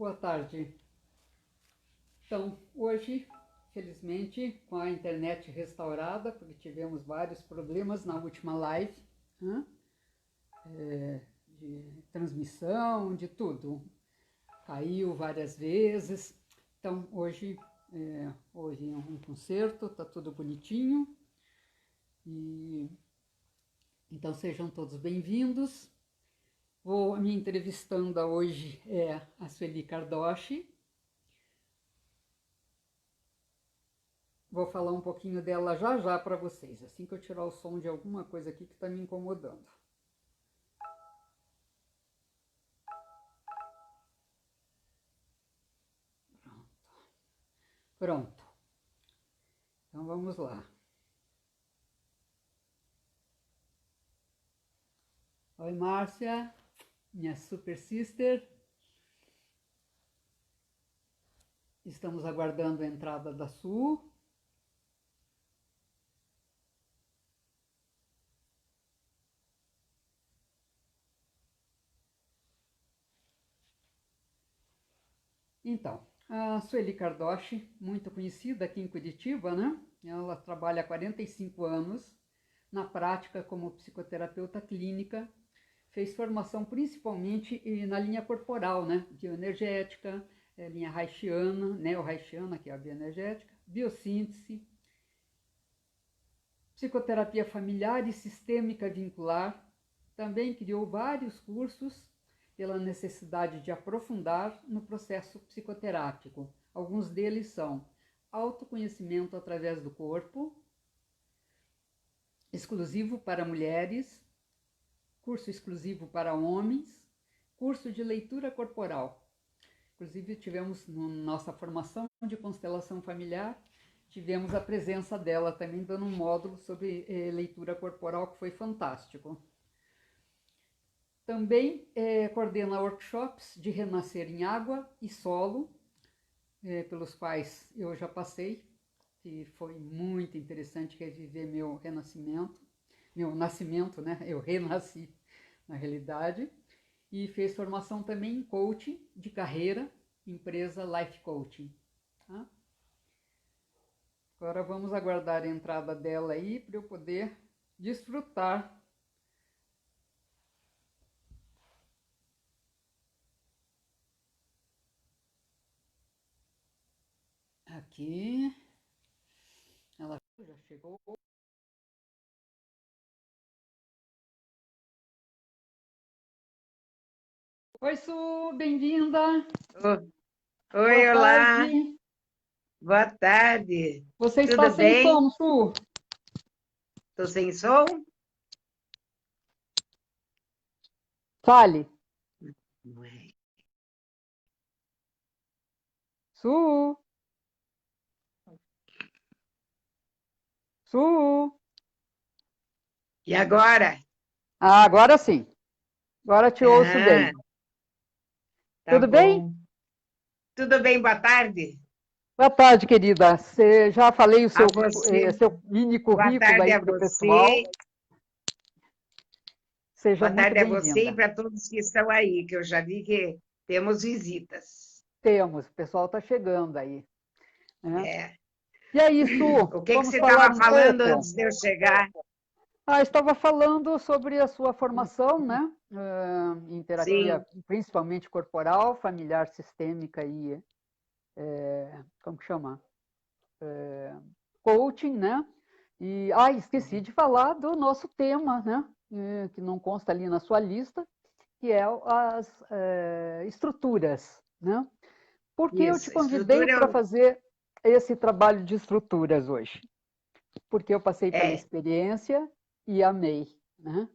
Boa tarde. Então, hoje, felizmente, com a internet restaurada, porque tivemos vários problemas na última live, né? De transmissão, de tudo. Caiu várias vezes. Então, hoje houve um concerto, está tudo bonitinho. Então, sejam todos bem-vindos. Minha entrevistanda hoje é a Sueli Cardoshi. Vou falar um pouquinho dela já para vocês, assim que eu tirar o som de alguma coisa aqui que está me incomodando. Pronto. Então vamos lá. Oi, Márcia, minha super sister. Estamos aguardando a entrada da Su. Então, a Sueli Cardoshi, muito conhecida aqui em Curitiba, né? Ela trabalha há 45 anos na prática como psicoterapeuta clínica. Fez formação principalmente na linha corporal, né? Bioenergética, linha Reichiana, neo-Reichiana, que é a bioenergética, biossíntese, psicoterapia familiar e sistêmica vincular. Também criou vários cursos pela necessidade de aprofundar no processo psicoterápico. Alguns deles são autoconhecimento através do corpo, exclusivo para mulheres, curso exclusivo para homens, curso de leitura corporal. Inclusive, tivemos na nossa formação de constelação familiar, tivemos a presença dela também dando um módulo sobre leitura corporal, que foi fantástico. Também coordena workshops de renascer em água e solo, pelos quais eu já passei, e foi muito interessante reviver meu renascimento, meu nascimento, né? Eu renasci, na realidade. E fez formação também em coaching de carreira, empresa Life Coaching. Tá? Agora vamos aguardar a entrada dela aí para eu poder desfrutar. Aqui, ela já chegou. Oi, Su, bem-vinda. Oi, Boa olá, tarde. boa tarde. Você está Tudo sem bem? som, Su? Estou sem som? Fale. Não é. Su. Su. E agora? Ah, agora sim. Agora te ouço bem. Ah, tá Tudo bem? bom. Tudo bem, boa tarde. Boa tarde, querida. Já falei o A seu, você, seu mini boa currículo tarde aí a para o pessoal. você, Seja boa muito tarde a você e bem-vinda. para todos que estão aí, que eu já vi que temos visitas. Temos, o pessoal está chegando aí, né? É. E aí, Su, O que vamos você falar estava um falando pouco? antes de eu chegar? Estava falando sobre a sua formação, né? Em terapia, Sim, principalmente corporal, familiar, sistêmica e, como que chama? Coaching, né? E, esqueci de falar do nosso tema, né? Que não consta ali na sua lista, que é as estruturas, né? Por que eu te isso. convidei Estrutura para fazer esse trabalho de estruturas hoje? Porque eu passei pela é, experiência e amei, né?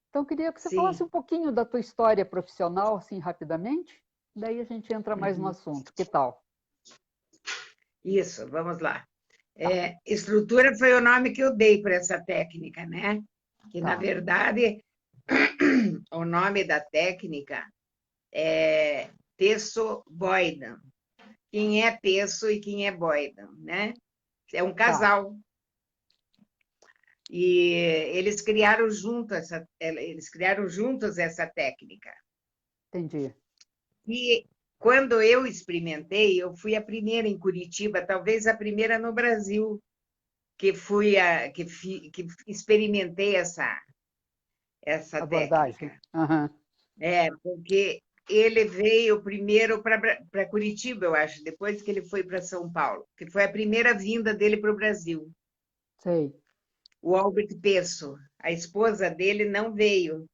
Então, eu queria que você falasse sim. um pouquinho da tua história profissional, assim, rapidamente, daí a gente entra mais no Uhum. assunto. Que tal? Isso, vamos lá. Tá, Estrutura foi o nome que eu dei para essa técnica, né? Que, na tá, verdade, o nome da técnica é Pesso Boydan. Quem é Pesso e quem é Boydan, né? É um tá, casal. E eles criaram juntos essa técnica. entendi. quando eu experimentei, eu fui a primeira em Curitiba, talvez a primeira no Brasil, que experimentei essa Abordagem. técnica. Aham, Porque ele veio primeiro para Curitiba, eu acho, depois que ele foi para São Paulo, que foi a primeira vinda dele para o Brasil. sei. O Albert Pesso, a esposa dele não veio,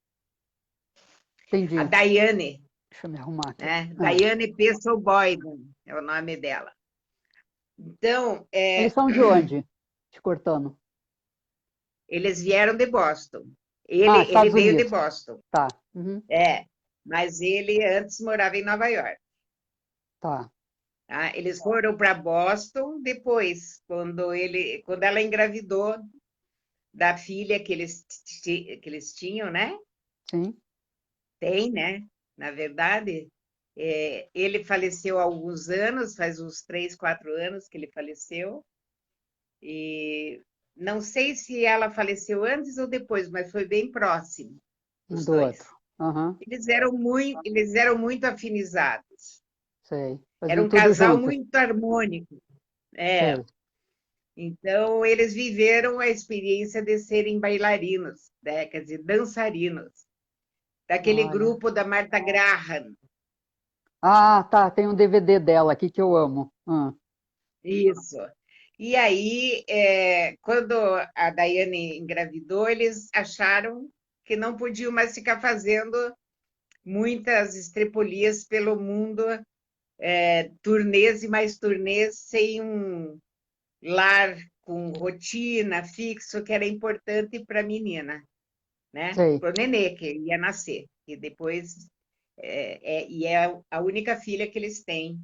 a Entendi. Daiane, Deixa eu me arrumar aqui. né? Ah, Daiane Pesso Boyden é o nome dela. Então, eles são de onde? Te cortando. eles vieram de Boston. Ele, Ah, ele Estados veio de Unidos. Boston, Tá. Uhum, mas ele antes morava em Nova York. tá. Tá? Eles foram para Boston depois, quando ela engravidou da filha que eles tinham, né? Sim. Tem, né? Na verdade, ele faleceu há alguns anos, faz uns 3, 4 anos que ele faleceu, e não sei se ela faleceu antes ou depois, mas foi bem próximo, Um os do outro. dois. Aham, Eles eram muito afinizados. sei. Era Faziam um tudo casal juntos. muito harmônico. É. Sei. Então, eles viveram a experiência de serem bailarinos, né? Quer dizer, dançarinos, daquele Olha. grupo da Martha Graham. Ah, tá. Tem um DVD dela aqui que eu amo. Ah, Isso. E aí, quando a Daiane engravidou, eles acharam que não podiam mais ficar fazendo muitas estrepolias pelo mundo, turnês e mais turnês, sem um lar com rotina fixo, que era importante para a menina, né? sei. Para o nenê que ia nascer, e depois é a única filha que eles têm.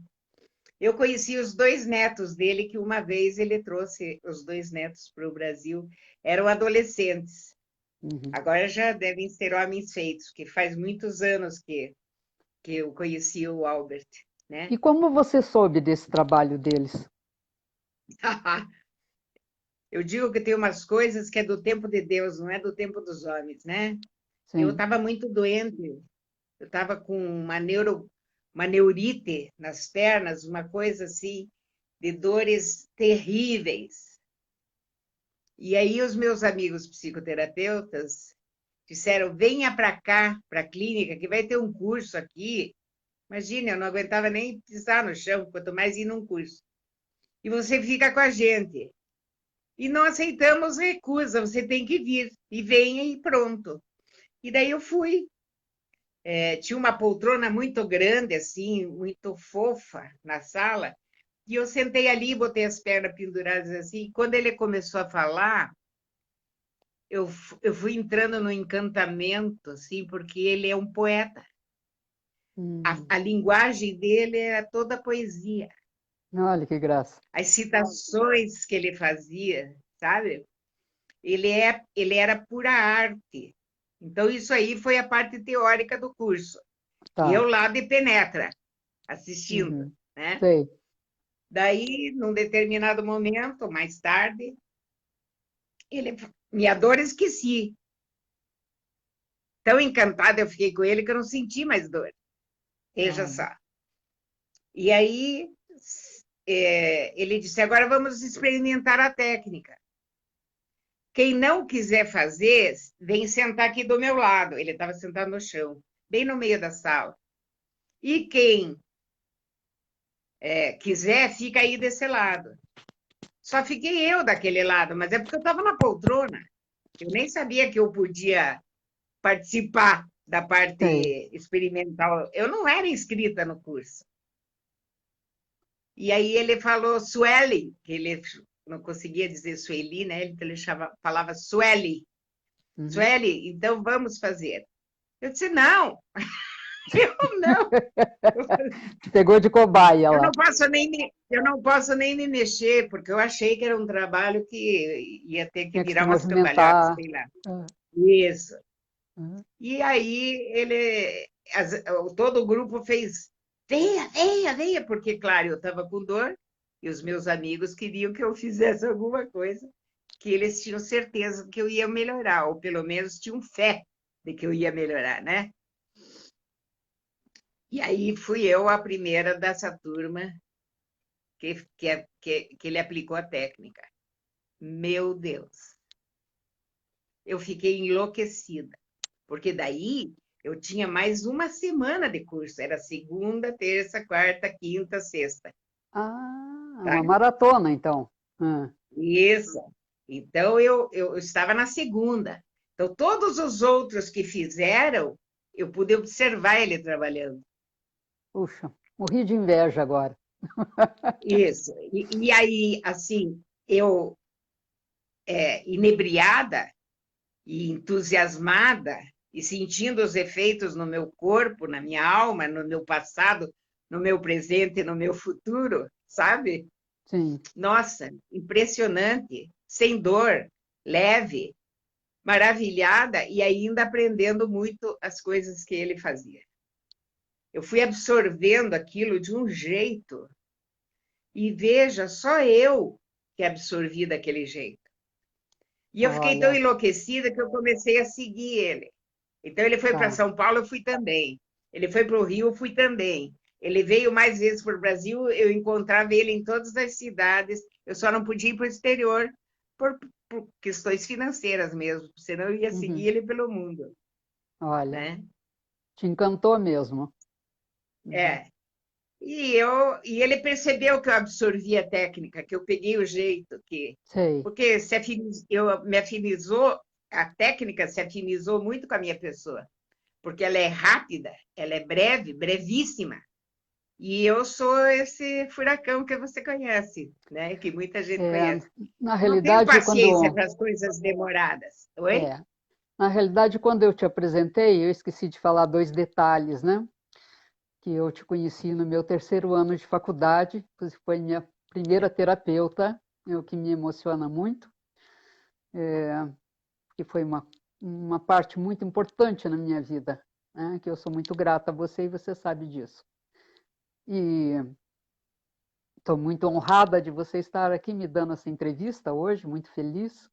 Eu conheci os dois netos dele, que uma vez ele trouxe os dois netos para o Brasil, eram adolescentes. Uhum. Agora já devem ser homens feitos, que faz muitos anos que eu conheci o Albert, né? E como você soube desse trabalho deles? Eu digo que tem umas coisas que é do tempo de Deus, não é do tempo dos homens, né? Eu Sim. estava muito doente, eu estava com uma neurite nas pernas, uma coisa assim, de dores terríveis. E aí os meus amigos psicoterapeutas disseram: venha para cá, para a clínica, que vai ter um curso aqui. Imagina, eu não aguentava nem pisar no chão, quanto mais ir num curso. E você fica com a gente. E não aceitamos recusa, você tem que vir. E venha e pronto. E daí eu fui. Tinha uma poltrona muito grande, assim, muito fofa na sala. E eu sentei ali, botei as pernas penduradas assim. E quando ele começou a falar, eu fui entrando no encantamento, assim, porque ele é um poeta. Hum. A linguagem dele era toda poesia. Olha que graça. As citações que ele fazia, sabe? Ele era pura arte. Então, isso aí foi a parte teórica do curso. E eu Tá. lá de penetra, assistindo, Uhum. né? Sei. Daí, num determinado momento, mais tarde, ele, minha dor esqueci. Tão encantada eu fiquei com ele que eu não senti mais dor. Veja Olha. só. E aí, ele disse: agora vamos experimentar a técnica. Quem não quiser fazer, vem sentar aqui do meu lado. Ele estava sentado no chão, bem no meio da sala. E quem quiser, fica aí desse lado. Só fiquei eu daquele lado, mas é porque eu estava na poltrona. Eu nem sabia que eu podia participar da parte Sei. experimental. Eu não era inscrita no curso. E aí ele falou Sueli, que ele não conseguia dizer Sueli, né? Ele falava Sueli. Uhum. Sueli, então vamos fazer. Eu disse, não, eu não. Pegou de cobaia lá. Eu não posso nem me mexer, porque eu achei que era um trabalho que ia ter que Tinha que se virar umas cambalhotas, movimentar. sei lá. Ah, Isso. uhum. E aí todo o grupo fez, venha, venha, venha, porque, claro, eu estava com dor e os meus amigos queriam que eu fizesse alguma coisa que eles tinham certeza que eu ia melhorar, ou pelo menos tinham fé de que eu ia melhorar, né? E aí fui eu a primeira dessa turma que ele aplicou a técnica. Meu Deus, eu fiquei enlouquecida, porque daí eu tinha mais uma semana de curso, era segunda, terça, quarta, quinta, sexta. Ah, Tá? uma maratona, então. Isso. Então eu estava na segunda. Então, todos os outros que fizeram, eu pude observar ele trabalhando. Puxa, morri de inveja agora. Isso. E aí, assim, eu, inebriada e entusiasmada, e sentindo os efeitos no meu corpo, na minha alma, no meu passado, no meu presente e no meu futuro, sabe? Sim. Nossa, impressionante, sem dor, leve, maravilhada e ainda aprendendo muito as coisas que ele fazia. Eu fui absorvendo aquilo de um jeito, e veja, só eu que absorvi daquele jeito. E eu fiquei tão Olha, enlouquecida que eu comecei a seguir ele. Então, ele foi para tá. São Paulo, eu fui também. Ele foi para o Rio, eu fui também. Ele veio mais vezes para o Brasil, eu encontrava ele em todas as cidades, eu só não podia ir para o exterior por questões financeiras mesmo, senão eu ia seguir Uhum. ele pelo mundo, Olha, né? te encantou mesmo. Uhum. É. E ele percebeu que eu absorvi a técnica, que eu peguei o jeito, Sei. porque eu me afinizou, a técnica se afinizou muito com a minha pessoa, porque ela é rápida, ela é breve, brevíssima. E eu sou esse furacão que você conhece, né? Que muita gente É, conhece. na Eu não tenho realidade, paciência quando, para as coisas demoradas. Oi? é, na realidade, quando eu te apresentei, eu esqueci de falar dois detalhes, né? Que eu te conheci no meu terceiro ano de faculdade, você foi minha primeira terapeuta, é o que me emociona muito, que foi uma parte muito importante na minha vida, né? Que eu sou muito grata a você e você sabe disso. E estou muito honrada de você estar aqui me dando essa entrevista hoje, muito feliz,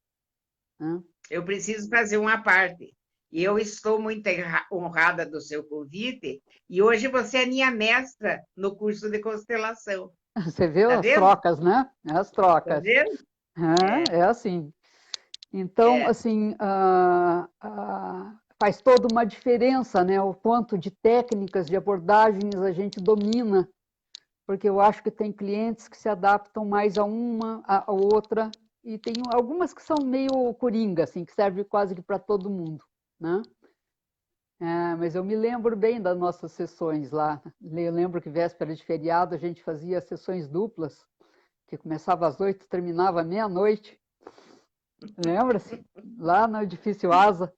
né? Eu preciso fazer uma parte. E eu estou muito honrada do seu convite. E hoje você é minha mestra no curso de constelação. Você vê Tá as vendo? trocas, né? As Tá trocas. vendo? É, É assim. Então, é. assim, faz toda uma diferença, né? O quanto de técnicas, de abordagens a gente domina, porque eu acho que tem clientes que se adaptam mais a uma, a outra, e tem algumas que são meio coringa, assim, que servem quase que para todo mundo, né? Mas eu me lembro bem das nossas sessões lá. Eu lembro que véspera de feriado a gente fazia sessões duplas, que começava às 8 terminava à meia-noite. Lembra-se? Lá no edifício Asa.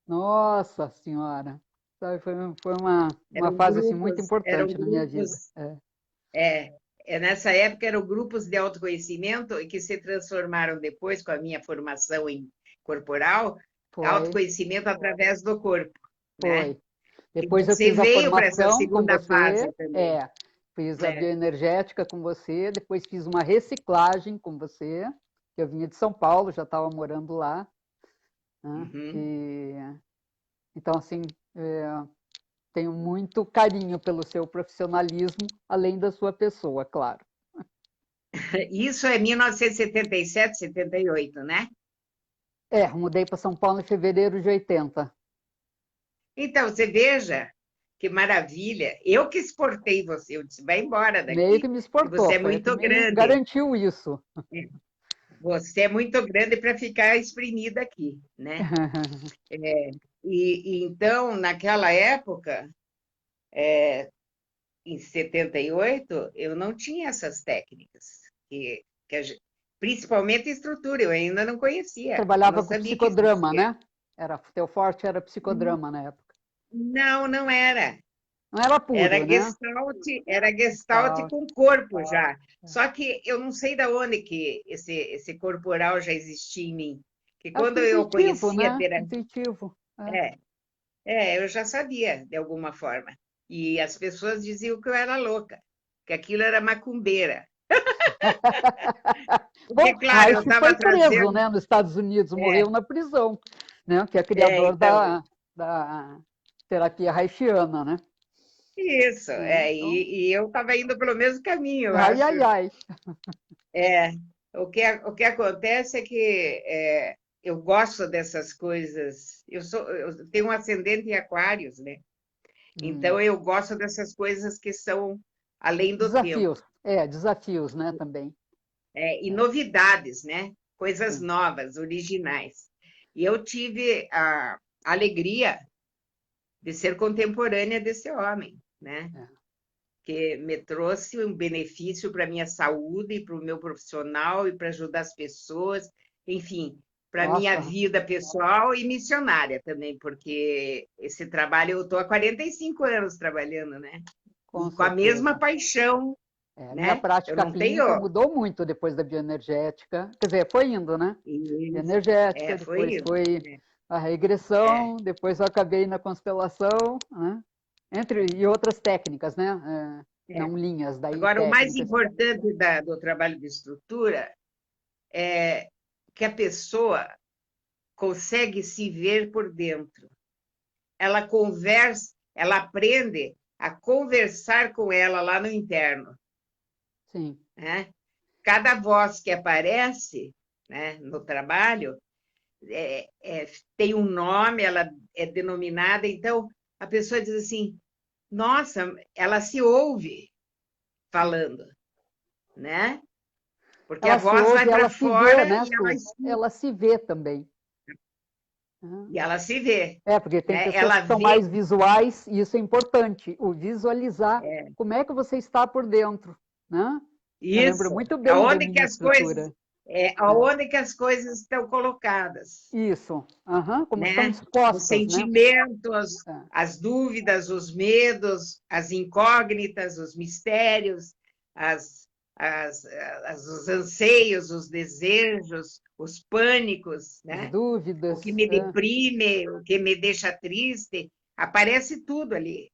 Nossa Senhora! Sabe, foi uma fase assim, muito Eram importante na minha vida. grupos, é, nessa época eram grupos de autoconhecimento e que se transformaram depois, com a minha formação em corporal, Foi, autoconhecimento através do corpo, né? foi. Que Depois eu você fiz a veio para essa formação com segunda você, fase também. fiz a É. bioenergética com você, depois fiz uma reciclagem com você, que eu vinha de São Paulo, já estava morando lá, né? Uhum. Então, assim, tenho muito carinho pelo seu profissionalismo, além da sua pessoa, claro. Isso é 1977, 78, né? Mudei para São Paulo em fevereiro de 80. Então, você veja que maravilha. Eu que exportei você. Eu disse, vai embora Meio daqui, que me que você exportou, é foi a que muito me grande. garantiu isso. Você é muito grande para ficar exprimida aqui, né? E então, naquela época, em 78, eu não tinha essas técnicas, principalmente estrutura, eu ainda não conhecia, eu não Trabalhava com sabia que psicodrama, existia. né? Teu forte era psicodrama na época. Não, não era. Não era puro, né? Era Gestalt Tal. com corpo já. Só que eu não sei de onde que esse corporal já existia em mim. Que Acho que quando eu intuitivo, conhecia a né? terapia, Intuitivo. é, eu já sabia de alguma forma. E as pessoas diziam que eu era louca, que aquilo era macumbeira. Bom, Porque, claro, eu Reich estava foi preso, trazendo. né, nos Estados Unidos, É, morreu na prisão, né? Que é criador então, da terapia reichiana, né? Isso, Então, e eu estava indo pelo mesmo caminho, eu ai, acho. ai, ai. É, o que acontece é que eu gosto dessas coisas. Eu tenho um ascendente em Aquários, né? Hum. Então eu gosto dessas coisas que são além do tempo. Desafios, né, também. E É, novidades, né? Coisas sim. novas, originais. E eu tive a alegria de ser contemporânea desse homem, né? É. Que me trouxe um benefício para a minha saúde, para o meu profissional e para ajudar as pessoas, enfim, para a minha Nossa, vida pessoal e missionária também, porque esse trabalho eu estou há 45 anos trabalhando, né? com E com a mesma certeza. paixão, É, minha né? Eu prática não tenho. clínica mudou muito depois da bioenergética. Quer dizer, foi indo, né? Isso, Bioenergética, foi depois isso. foi a É, regressão, depois eu acabei na constelação, né? E outras técnicas, né? é. Não linhas, daí Agora, o mais técnicas. importante do trabalho de estrutura é que a pessoa consegue se ver por dentro. Ela conversa, ela aprende a conversar com ela lá no interno, Sim. né? Cada voz que aparece, né, no trabalho tem um nome, ela é denominada, então a pessoa diz assim, nossa, ela se ouve falando, né? Porque a Ela se voz vai ouve, para ela se vê, fora né, Su? Ela se vê também. Né? e ela se vê, Porque tem né? pessoas Ela que são vê mais visuais, e isso é importante, o visualizar como é que você está por dentro, né? Eu lembro isso, muito bem da aonde que minha as coisas, estrutura. É, aonde que as coisas estão colocadas, isso, aham, como estão né? Os dispostas, né? sentimentos, É, as dúvidas, os medos, as incógnitas, os mistérios, as, os anseios, os desejos, os pânicos, as né? O que dúvidas. me deprime, o que me deixa triste, aparece tudo ali.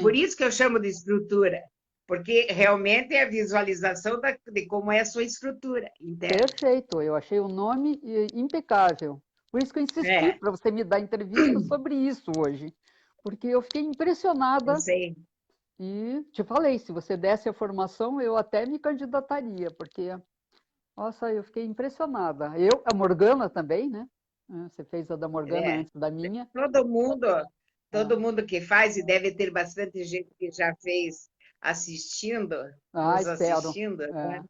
Por Sim, isso que eu chamo de estrutura, porque realmente é a visualização de como é a sua estrutura interna. perfeito. Eu achei o nome impecável. Por isso que eu insisti É, para você me dar entrevista sobre isso hoje, porque eu fiquei eu impressionada. sei. E te falei, se você desse a formação, eu até me candidataria, porque, nossa, eu fiquei impressionada. A Morgana também, né? Você fez a da Morgana É. antes da minha. Todo mundo, É. todo mundo que faz, e deve ter bastante gente que já fez assistindo, Ah, nos espero. assistindo, É, né?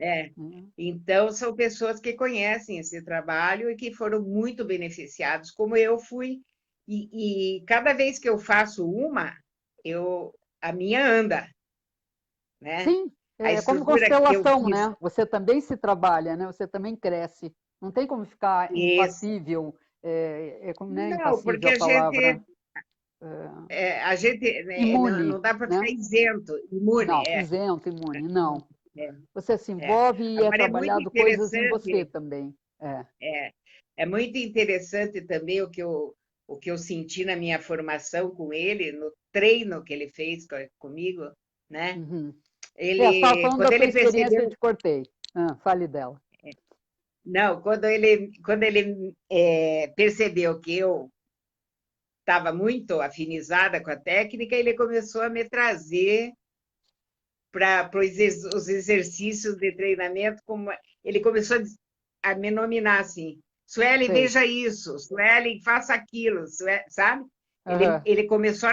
É. é. Então, são pessoas que conhecem esse trabalho e que foram muito beneficiados, como eu fui. E cada vez que eu faço uma, a minha anda, né? Sim, A é como estrutura que eu constelação, fiz, né? Você também se trabalha, né? Você também cresce. Não tem como ficar isso. impassível, como, né? Não, porque Impassível a palavra, a gente imune, não dá para ficar né? isento, imune, Não, isento, imune, não. é, Você se é. envolve e é Agora é muito trabalhado coisas em você interessante, também. É. é, é muito interessante também o que eu senti na minha formação com ele, no treino que ele fez comigo, né? Uhum. Você estava Ele, falando quando da tua ele experiência, eu percebeu, te cortei. Fale dela. não, quando ele percebeu que eu estava muito afinizada com a técnica, ele começou a me trazer para os exercícios de treinamento, como ele começou a me nominar assim, Suelen, Sei. veja isso, Suelen, faça aquilo, sabe? Aham. Ele começou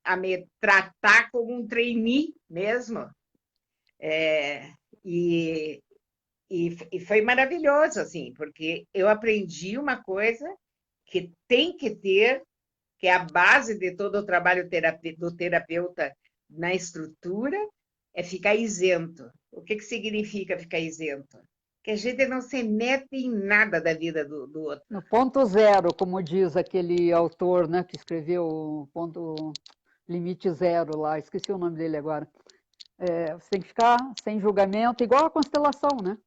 a me tratar como um trainee mesmo, é, e, e foi maravilhoso, assim, porque eu aprendi uma coisa que tem que ter, que é a base de todo o trabalho do terapeuta na estrutura, é ficar isento. O que significa ficar isento? Que a gente não se mete em nada da vida do outro. No ponto zero, como diz aquele autor, né, que escreveu o ponto limite zero lá, esqueci o nome dele agora. Você tem que ficar sem julgamento, igual a constelação, né?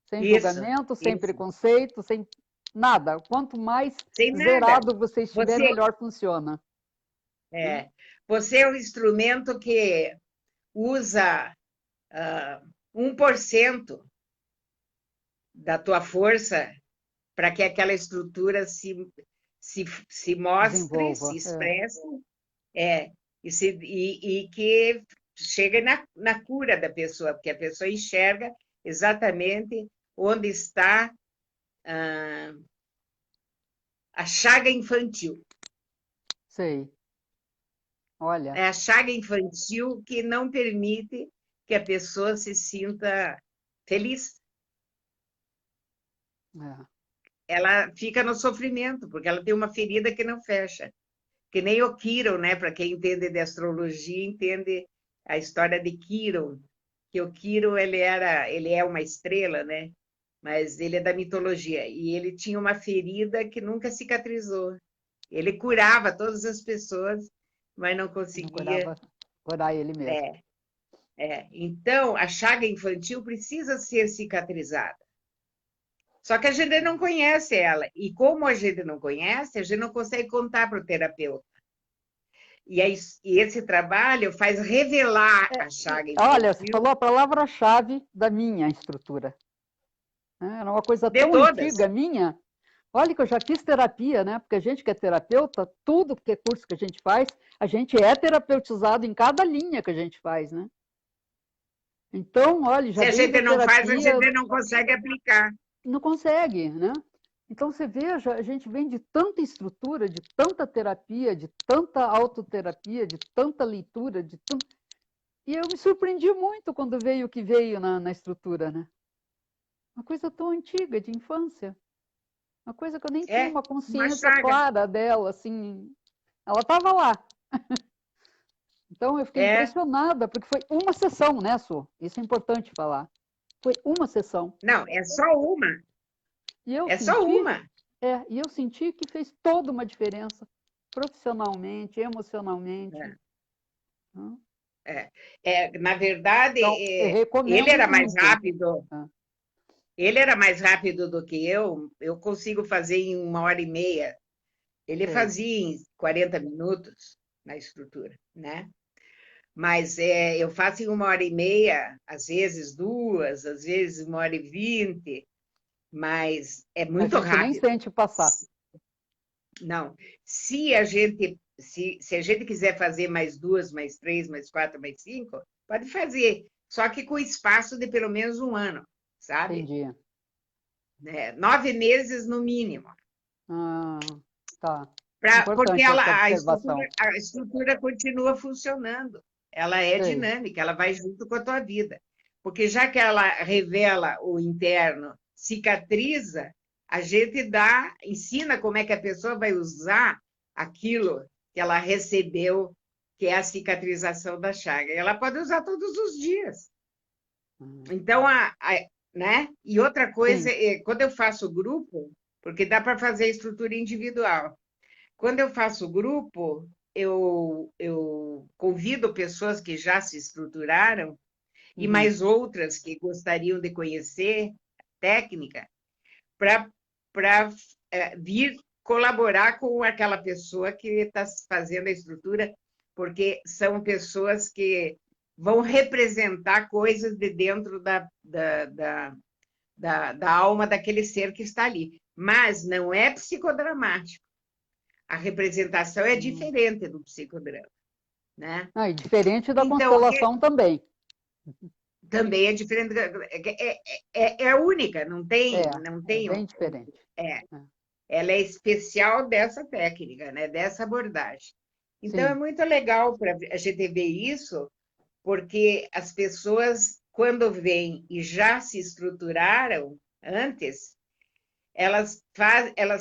Sem Isso, julgamento, sem isso. preconceito, sem nada. Quanto mais Sem nada. zerado você estiver, Você melhor funciona. Né? é, você é um instrumento que usa 1% da tua força para que aquela estrutura se mostre, se Desenvolva. expresse. É, e que chega na cura da pessoa, porque a pessoa enxerga exatamente onde está a chaga infantil. Sei. Olha, É a chaga infantil que não permite que a pessoa se sinta feliz. é, Ela fica no sofrimento, porque ela tem uma ferida que não fecha. Que nem o Quiron, né? Para quem entende de astrologia, entende a história de Quiron, que o Quiron ele é uma estrela, né? Mas ele é da mitologia e ele tinha uma ferida que nunca cicatrizou. Ele curava todas as pessoas, mas não não conseguia. curava, curar ele mesmo. Então, a chaga infantil precisa ser cicatrizada. Só que a gente não conhece ela. E como a gente não conhece, a gente não consegue contar para o terapeuta. E esse trabalho faz revelar a chaga Olha, você infantil falou a palavra-chave da minha estrutura. Né? Era uma coisa de tão todas. antiga minha. Olha que eu já fiz terapia, né? Porque a gente que é terapeuta, tudo que é curso que a gente faz, a gente é terapeutizado em cada linha que a gente faz, né? Então, olha, já Se a desde gente a não faz, a terapia, gente não consegue aplicar. não consegue, né? Então, você veja, a gente vem de tanta estrutura, de tanta terapia, de tanta autoterapia, de tanta leitura, de tanto... E eu me surpreendi muito quando veio o que veio na estrutura, né? Uma coisa tão antiga, de infância. Uma coisa que eu nem tinha É uma uma consciência chaga. clara dela, assim. Ela estava lá. Então, eu fiquei É. impressionada, porque foi uma sessão, né, Su? Isso é importante falar. Foi uma sessão. Não, é só uma. E eu É só senti, uma. que fez toda uma diferença, profissionalmente, emocionalmente. É. Né? Na verdade, Então, eu ele recomendo era mais muito. rápido. Tá? Ele era mais rápido do que eu. Eu consigo fazer em 1 hora e meia. Ele Sei. fazia em 40 minutos na estrutura, né? Mas eu faço em 1 hora e meia, às vezes 2, às vezes 1 hora e 20, mas é A muito gente nem rápido. sente passar. Não, se a gente quiser fazer mais 2, mais 3, mais 4, mais 5, pode fazer, só que com espaço de pelo menos 1 ano, sabe? Entendi. 9 meses no mínimo, Ah, tá. porque Importante essa observação. a estrutura continua funcionando, ela é Sei. dinâmica, ela vai junto com a tua vida. Porque já que ela revela o interno, cicatriza, a gente ensina como é que a pessoa vai usar aquilo que ela recebeu, que é a cicatrização da chaga. E ela pode usar todos os dias. Então, né? E outra coisa, Sim. quando eu faço grupo, porque dá para fazer a estrutura individual. Quando eu faço grupo, eu convido pessoas que já se estruturaram e Uhum. mais outras que gostariam de conhecer técnica para vir colaborar com aquela pessoa que está fazendo a estrutura, porque são pessoas que vão representar coisas de dentro da alma daquele ser que está ali. Mas não é psicodramático. A representação é Hum. diferente do psicodrama, né? Ah, e diferente da Então, constelação também. também é diferente, é única, não É tem, bem diferente. é, É. ela é especial dessa técnica, né? Dessa abordagem. Então, é Sim. muito legal para a gente ver isso, porque as pessoas, quando vêm e já se estruturaram antes, elas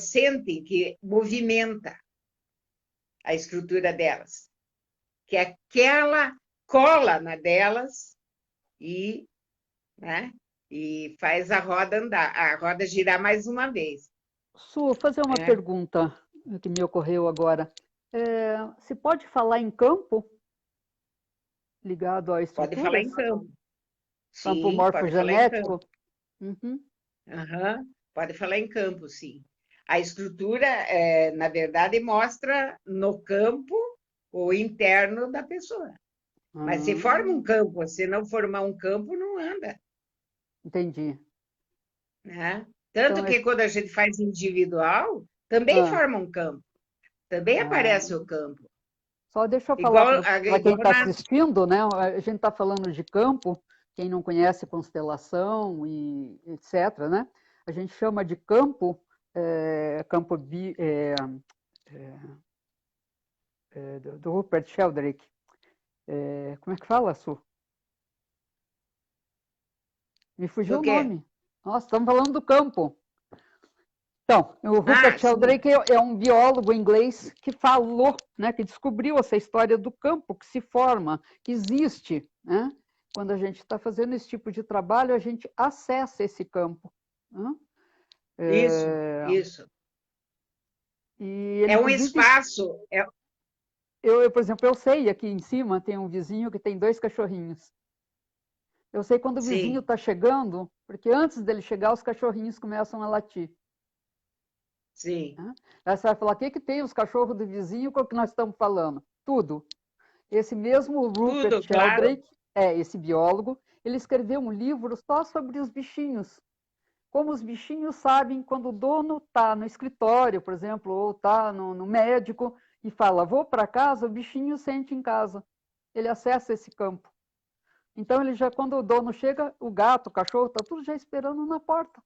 sentem que movimenta a estrutura delas, que aquela cola na delas e, né, e faz a roda andar, a roda girar mais uma vez. Su, vou fazer uma Né? pergunta que me ocorreu agora. Se pode falar em campo ligado a Pode falar estruturas? em campo. Campo Sim, pode falar em campo. morfogenético? Uhum. Uhum. Pode falar em campo, sim. A estrutura, na verdade, mostra no campo o interno da pessoa. Mas se forma um Ah, campo, se não formar um campo, não anda. entendi. Né? Então, Tanto que quando a gente faz individual, também ah, forma um campo. Também ah, aparece o campo. Só deixa eu falar Igual, para quem igual está nas... assistindo, né? A gente está falando de campo, quem não conhece constelação e etc., né? A gente chama de campo, do Rupert Sheldrake. Como é que fala, Su? Me fugiu Do o quê? nome. Nossa, estamos falando do campo. Então, o Ah, Rupert sim, Sheldrake é um biólogo inglês que falou, né, que descobriu essa história do campo que se forma, que existe, né? Quando a gente está fazendo esse tipo de trabalho, a gente acessa esse campo, né? isso, isso. E ele, É um inclusive, espaço, por exemplo, eu sei, aqui em cima tem um vizinho que tem 2 cachorrinhos. Eu sei quando o vizinho sim, está chegando, porque antes dele chegar, os cachorrinhos começam a latir. sim, Né? Aí você vai falar, o que, que tem os cachorros do vizinho com o que nós estamos falando? Tudo. Esse mesmo Rupert tudo, claro. Sheldrake, esse biólogo, ele escreveu um livro só sobre os bichinhos. Como os bichinhos sabem quando o dono está no escritório, por exemplo, ou está no médico e fala, vou para casa, o bichinho sente em casa. Ele acessa esse campo. Então, ele já, quando o dono chega, o gato, o cachorro, está tudo já esperando na porta.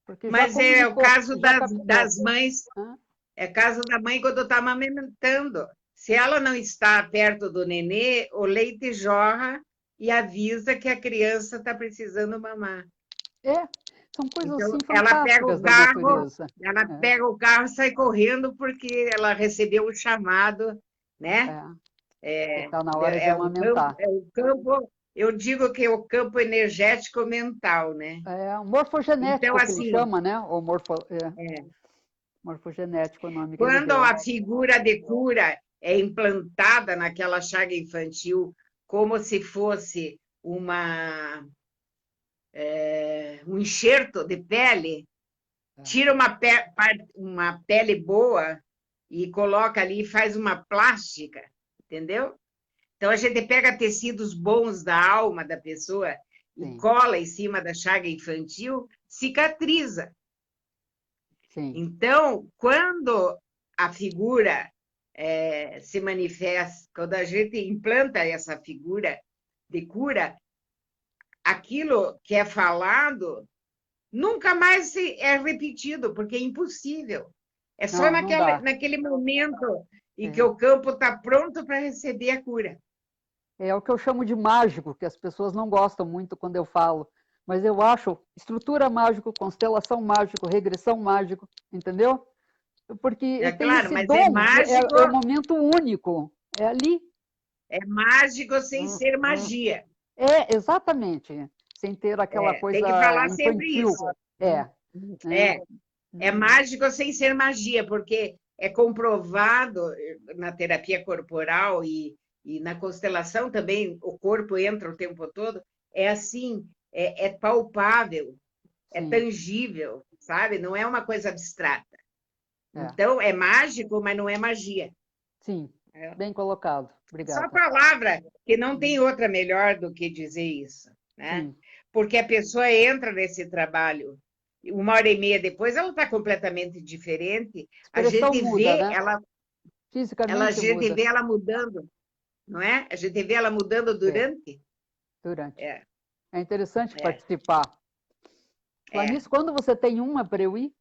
Porque já Mas é o comunicou, caso já captou. das mães, Né? é caso da mãe quando está amamentando. Se ela não está perto do nenê, o leite jorra e avisa que a criança está precisando mamar. É, são coisas Então, assim fantásticas da natureza. ela É, pega o carro e sai correndo porque ela recebeu o chamado, né? é, que está na hora de Campo, amamentar. é o campo, eu digo que é o campo energético mental, né? É o Então, morfogenético que ele assim, chama, né? Ou morfogenético é o nome que ele quando deu. a figura de cura é implantada naquela chaga infantil como se fosse um enxerto de pele, tira uma pele boa e coloca ali e faz uma plástica, entendeu? Então a gente pega tecidos bons da alma da pessoa e Sim, cola em cima da chaga infantil, cicatriza. sim. Então, quando a figura se manifesta, quando a gente implanta essa figura de cura, aquilo que é falado nunca mais é repetido, porque é impossível. É só Não, não dá. naquele momento em que É. o campo está pronto para receber a cura. É o que eu chamo de mágico, que as pessoas não gostam muito quando eu falo. Mas eu acho estrutura mágico, constelação mágico, regressão mágico, entendeu? Porque É tem claro, esse mas é dom, mágico, é o momento único, é ali. é mágico sem ser magia. Exatamente, sem ter aquela Tem que coisa falar sempre infantil. isso. É, né? É, é mágico sem ser magia, porque é comprovado na terapia corporal e na constelação também, o corpo entra o tempo todo, é assim, é palpável, é Sim, tangível, sabe? Não é uma coisa abstrata. é, Então, é mágico, mas não é magia. sim, É bem colocado. só Obrigada. palavra, que não tem outra melhor do que dizer isso, né? Sim, Porque a pessoa entra nesse trabalho, 1 hora e meia depois ela está completamente diferente. A expressão gente muda, vê né? a Fisicamente gente muda. vê ela mudando, não é? A gente vê ela mudando É, durante. durante. É, É interessante é, participar. Falar é. nisso, quando você tem uma para eu ir,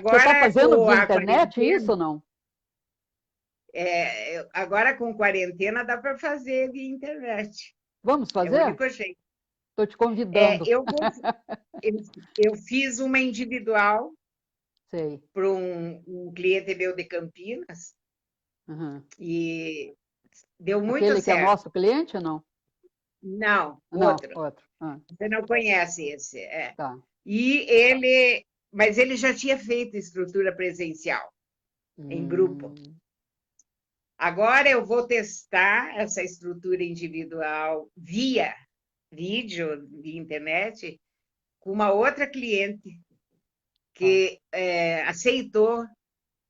você está Agora fazendo com via a internet isso quarentena, ou não? agora com quarentena dá para fazer via internet. Vamos É o fazer? único jeito. Estou te É, convidando. eu, eu fiz uma individual Sei. para um cliente meu de Campinas Uhum. e deu muito Aquele que é certo. nosso cliente ou não? Não, Não, outro. outro. Ah, Você não conhece esse. tá. Mas ele já tinha feito estrutura presencial em grupo. Hum, Agora eu vou testar essa estrutura individual via vídeo, via internet, com uma outra cliente tá. que aceitou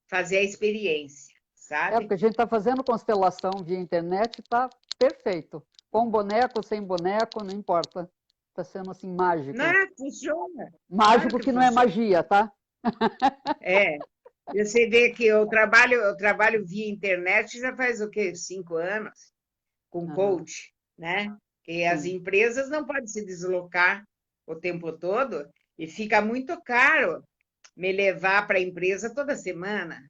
fazer a experiência, Porque sabe? a gente está fazendo constelação via internet, está perfeito. Com boneco, sem boneco, não importa. Está sendo assim mágico. Não, funciona. Claro Mágico que que não é funciona. magia, tá? É. Você vê que eu trabalho via internet já faz o quê? 5 anos, com Aham, coach, né? Que as sim, empresas não podem se deslocar o tempo todo e fica muito caro me levar para a empresa toda semana.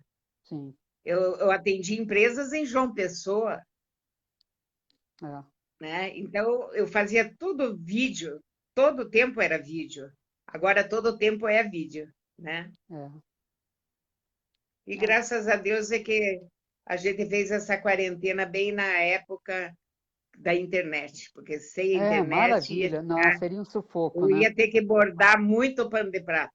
sim. Eu atendi empresas em João Pessoa, É, né? Então eu fazia tudo vídeo, todo o tempo era vídeo. Agora todo o tempo é vídeo, né? é. E É, graças a Deus é que a gente fez essa quarentena bem na época da internet, porque sem internet maravilha. Não, seria um sufoco, eu né? ia ter que bordar muito pano de prato.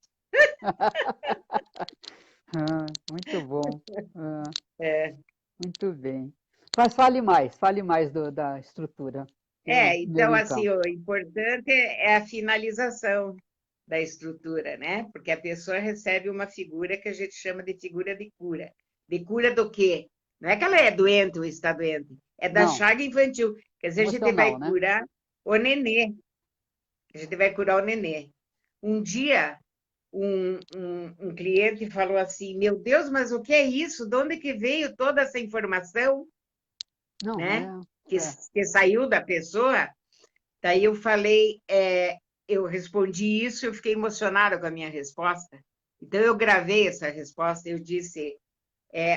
Ah, muito bom. Ah, É, muito bem. Mas fale mais da estrutura. Meu então, então. assim, o importante é a finalização da estrutura, né? Porque a pessoa recebe uma figura que a gente chama de figura de cura. De cura do quê? Não é que ela é doente ou está doente, é da Não, chaga infantil. Quer dizer, a gente emocional, vai né? curar o nenê. A gente vai curar o nenê. Um dia, um cliente falou assim: Meu Deus, mas o que é isso? De onde que veio toda essa informação, Não, né? é, Que, é. que saiu da pessoa? Daí eu falei, eu respondi isso, eu fiquei emocionada com a minha resposta. Então eu gravei essa resposta, eu disse,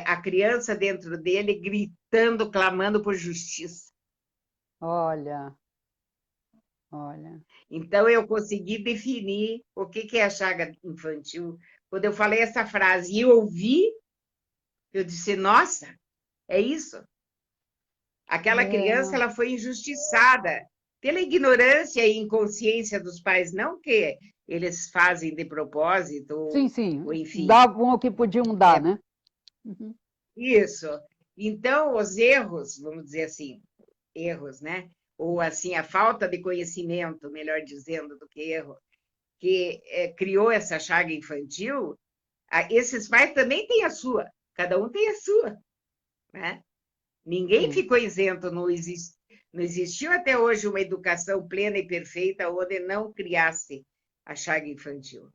a criança dentro dele gritando, clamando por justiça. Olha, olha. Então eu consegui definir o que é a chaga infantil. Quando eu falei essa frase e eu ouvi, eu disse, nossa, é isso. Aquela criança É, ela foi injustiçada pela ignorância e inconsciência dos pais, não que eles fazem de propósito, sim, ou sim. enfim. Davam o que podiam dar, É né? Uhum. isso. Então, os erros, vamos dizer assim, erros, né? Ou assim, a falta de conhecimento, melhor dizendo, do que erro, que criou essa chaga infantil, esses pais também têm a sua, cada um tem a sua, né? Ninguém Sim. ficou isento, não existiu até hoje uma educação plena e perfeita onde não criasse a chaga infantil.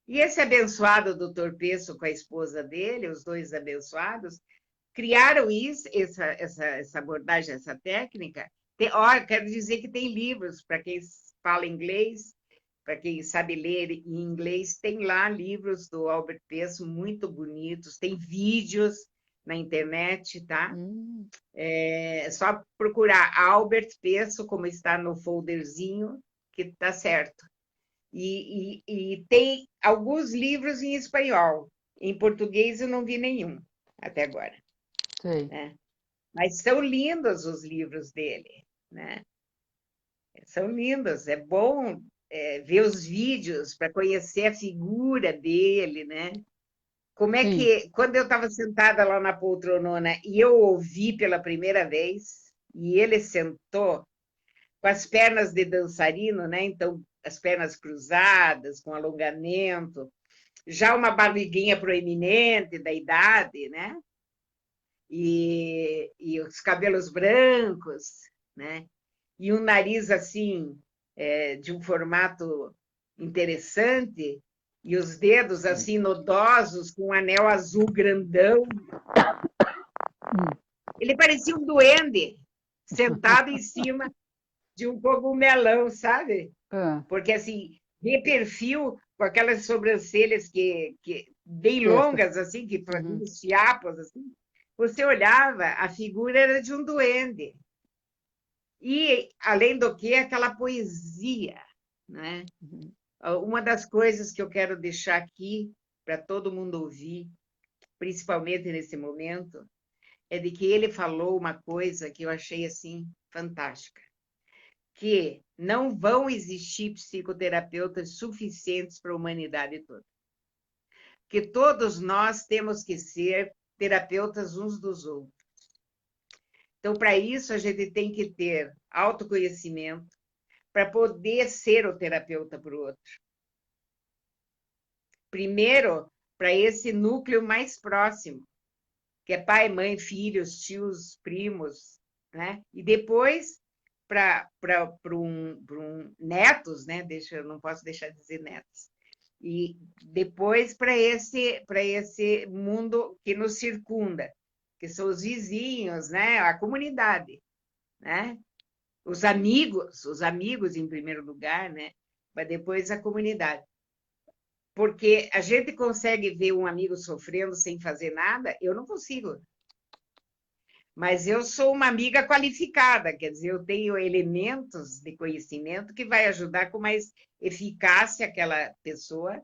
E esse abençoado doutor Peço com a esposa dele, os dois abençoados, criaram isso, essa abordagem, essa técnica. Quero dizer que tem livros para quem fala inglês, para quem sabe ler em inglês, tem lá livros do Albert Peço muito bonitos, tem vídeos na internet, tá? Hum, É só procurar Albert Peço, como está no folderzinho, que está certo. E tem alguns livros em espanhol. Em português eu não vi nenhum até agora, sei. né? Mas são lindos os livros dele, né? São lindos. É bom ver os vídeos para conhecer a figura dele, né? Como é Sim. que, quando eu estava sentada lá na poltronona e eu ouvi pela primeira vez, e ele sentou com as pernas de dançarino, né? Então, as pernas cruzadas, com alongamento, já uma barriguinha proeminente da idade, né? E os cabelos brancos, né? E um nariz assim, de um formato interessante, e os dedos assim nodosos, com um anel azul grandão. Hum. Ele parecia um duende sentado em cima de um cogumelão, sabe? Ah, Porque assim, de perfil, com aquelas sobrancelhas que bem texto. longas, assim, que faziam Uhum. os fiapos, assim, você olhava, a figura era de um duende. E, além do que, aquela poesia, né? Uhum. Uma das coisas que eu quero deixar aqui para todo mundo ouvir, principalmente nesse momento, é de que ele falou uma coisa que eu achei assim fantástica, que não vão existir psicoterapeutas suficientes para a humanidade toda. Que todos nós temos que ser terapeutas uns dos outros. Então, para isso, a gente tem que ter autoconhecimento para poder ser o terapeuta para o outro. Primeiro, para esse núcleo mais próximo, que é pai, mãe, filhos, tios, primos, né? E depois para netos, né? Não posso deixar de dizer netos. e depois para esse mundo que nos circunda, que são os vizinhos, né? A comunidade, né? Os amigos em primeiro lugar, né? Mas depois a comunidade. Porque a gente consegue ver um amigo sofrendo sem fazer nada, eu não consigo. Mas eu sou uma amiga qualificada, quer dizer, eu tenho elementos de conhecimento que vai ajudar com mais eficácia aquela pessoa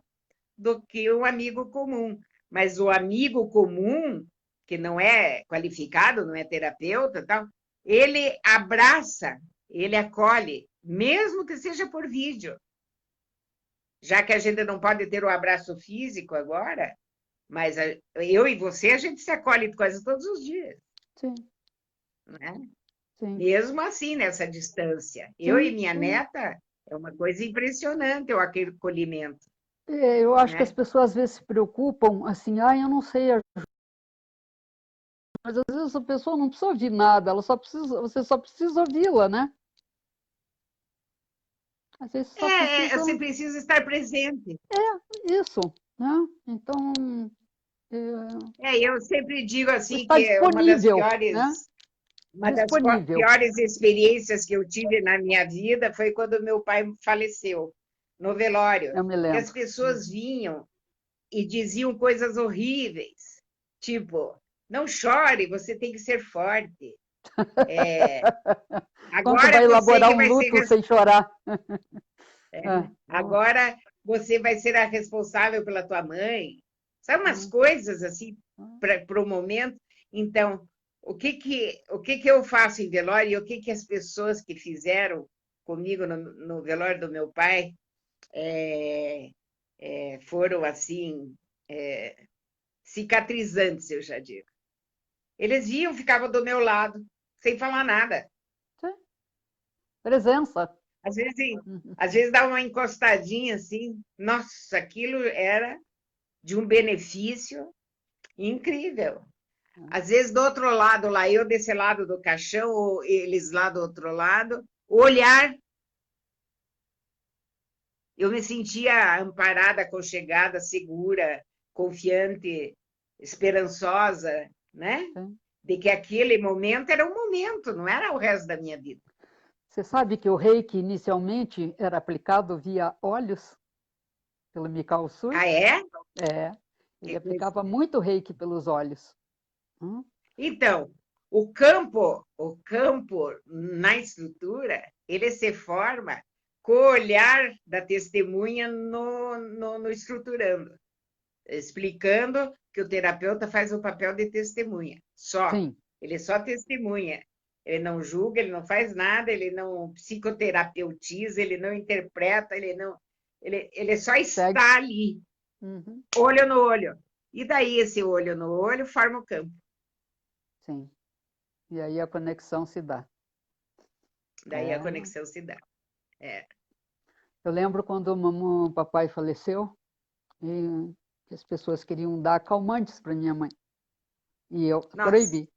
do que um amigo comum. Mas o amigo comum, que não é qualificado, não é terapeuta, tal, ele abraça, ele acolhe, mesmo que seja por vídeo. Já que a gente não pode ter o abraço físico agora, mas eu e você, a gente se acolhe quase todos os dias. Sim. Né? Sim. Mesmo assim, nessa distância. Sim, eu e minha sim. neta, é uma coisa impressionante o acolhimento. Eu acho que Né? as pessoas às vezes se preocupam, assim, eu não sei, mas às vezes a pessoa não precisa ouvir nada, você só precisa ouvi-la, né? Às vezes só Você precisa precisa estar presente. isso, né? Então, Eu sempre digo assim está que é disponível, né? uma das Disponível. piores experiências que eu tive na minha vida foi quando meu pai faleceu, no velório. Eu me Que as lembro. pessoas vinham e diziam coisas horríveis, tipo, não chore, você tem que ser forte. Como tu Agora vai é você elaborar que um vai ser luto sem chorar? agora você vai ser a responsável pela tua mãe. Sabe umas coisas assim para o momento? Então, o que eu faço em velório e o que as pessoas que fizeram comigo no velório do meu pai foram assim cicatrizantes, eu já digo. Eles iam, ficavam do meu lado, sem falar nada. Sim. Presença. Às vezes, às vezes dá uma encostadinha assim, nossa, aquilo era de um benefício incrível. Às vezes, do outro lado, lá, eu desse lado do caixão, ou eles lá do outro lado, o olhar, eu me sentia amparada, aconchegada, segura, confiante, esperançosa, né? Sim. De que aquele momento era um momento, não era o resto da minha vida. Você sabe que o reiki inicialmente era aplicado via olhos, pelo Mikao Usui? Ah, é? É. Ele Que coisa. aplicava muito reiki pelos olhos. Então, o campo na estrutura, ele se forma com o olhar da testemunha no estruturando, explicando que o terapeuta faz o papel de testemunha, só. Sim. Ele só testemunha. Ele não julga, ele não faz nada, ele não psicoterapeutiza, ele não interpreta, ele só Segue. está ali, Uhum. olho no olho. E daí esse olho no olho forma o campo. Sim. E aí a conexão se dá. Daí a conexão se dá. Eu lembro quando o papai faleceu e as pessoas queriam dar calmantes para minha mãe. E eu Nossa, proibi.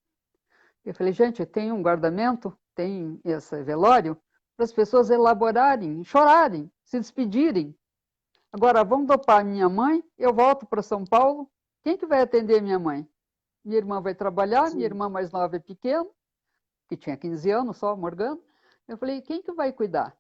Eu falei, gente, tem um guardamento, tem esse velório, para as pessoas elaborarem, chorarem, se despedirem. Agora, vamos dopar minha mãe, eu volto para São Paulo, quem que vai atender minha mãe? Minha irmã vai trabalhar, minha sim. irmã mais nova é pequena, que tinha 15 anos só, Morgana. Eu falei, quem que vai cuidar?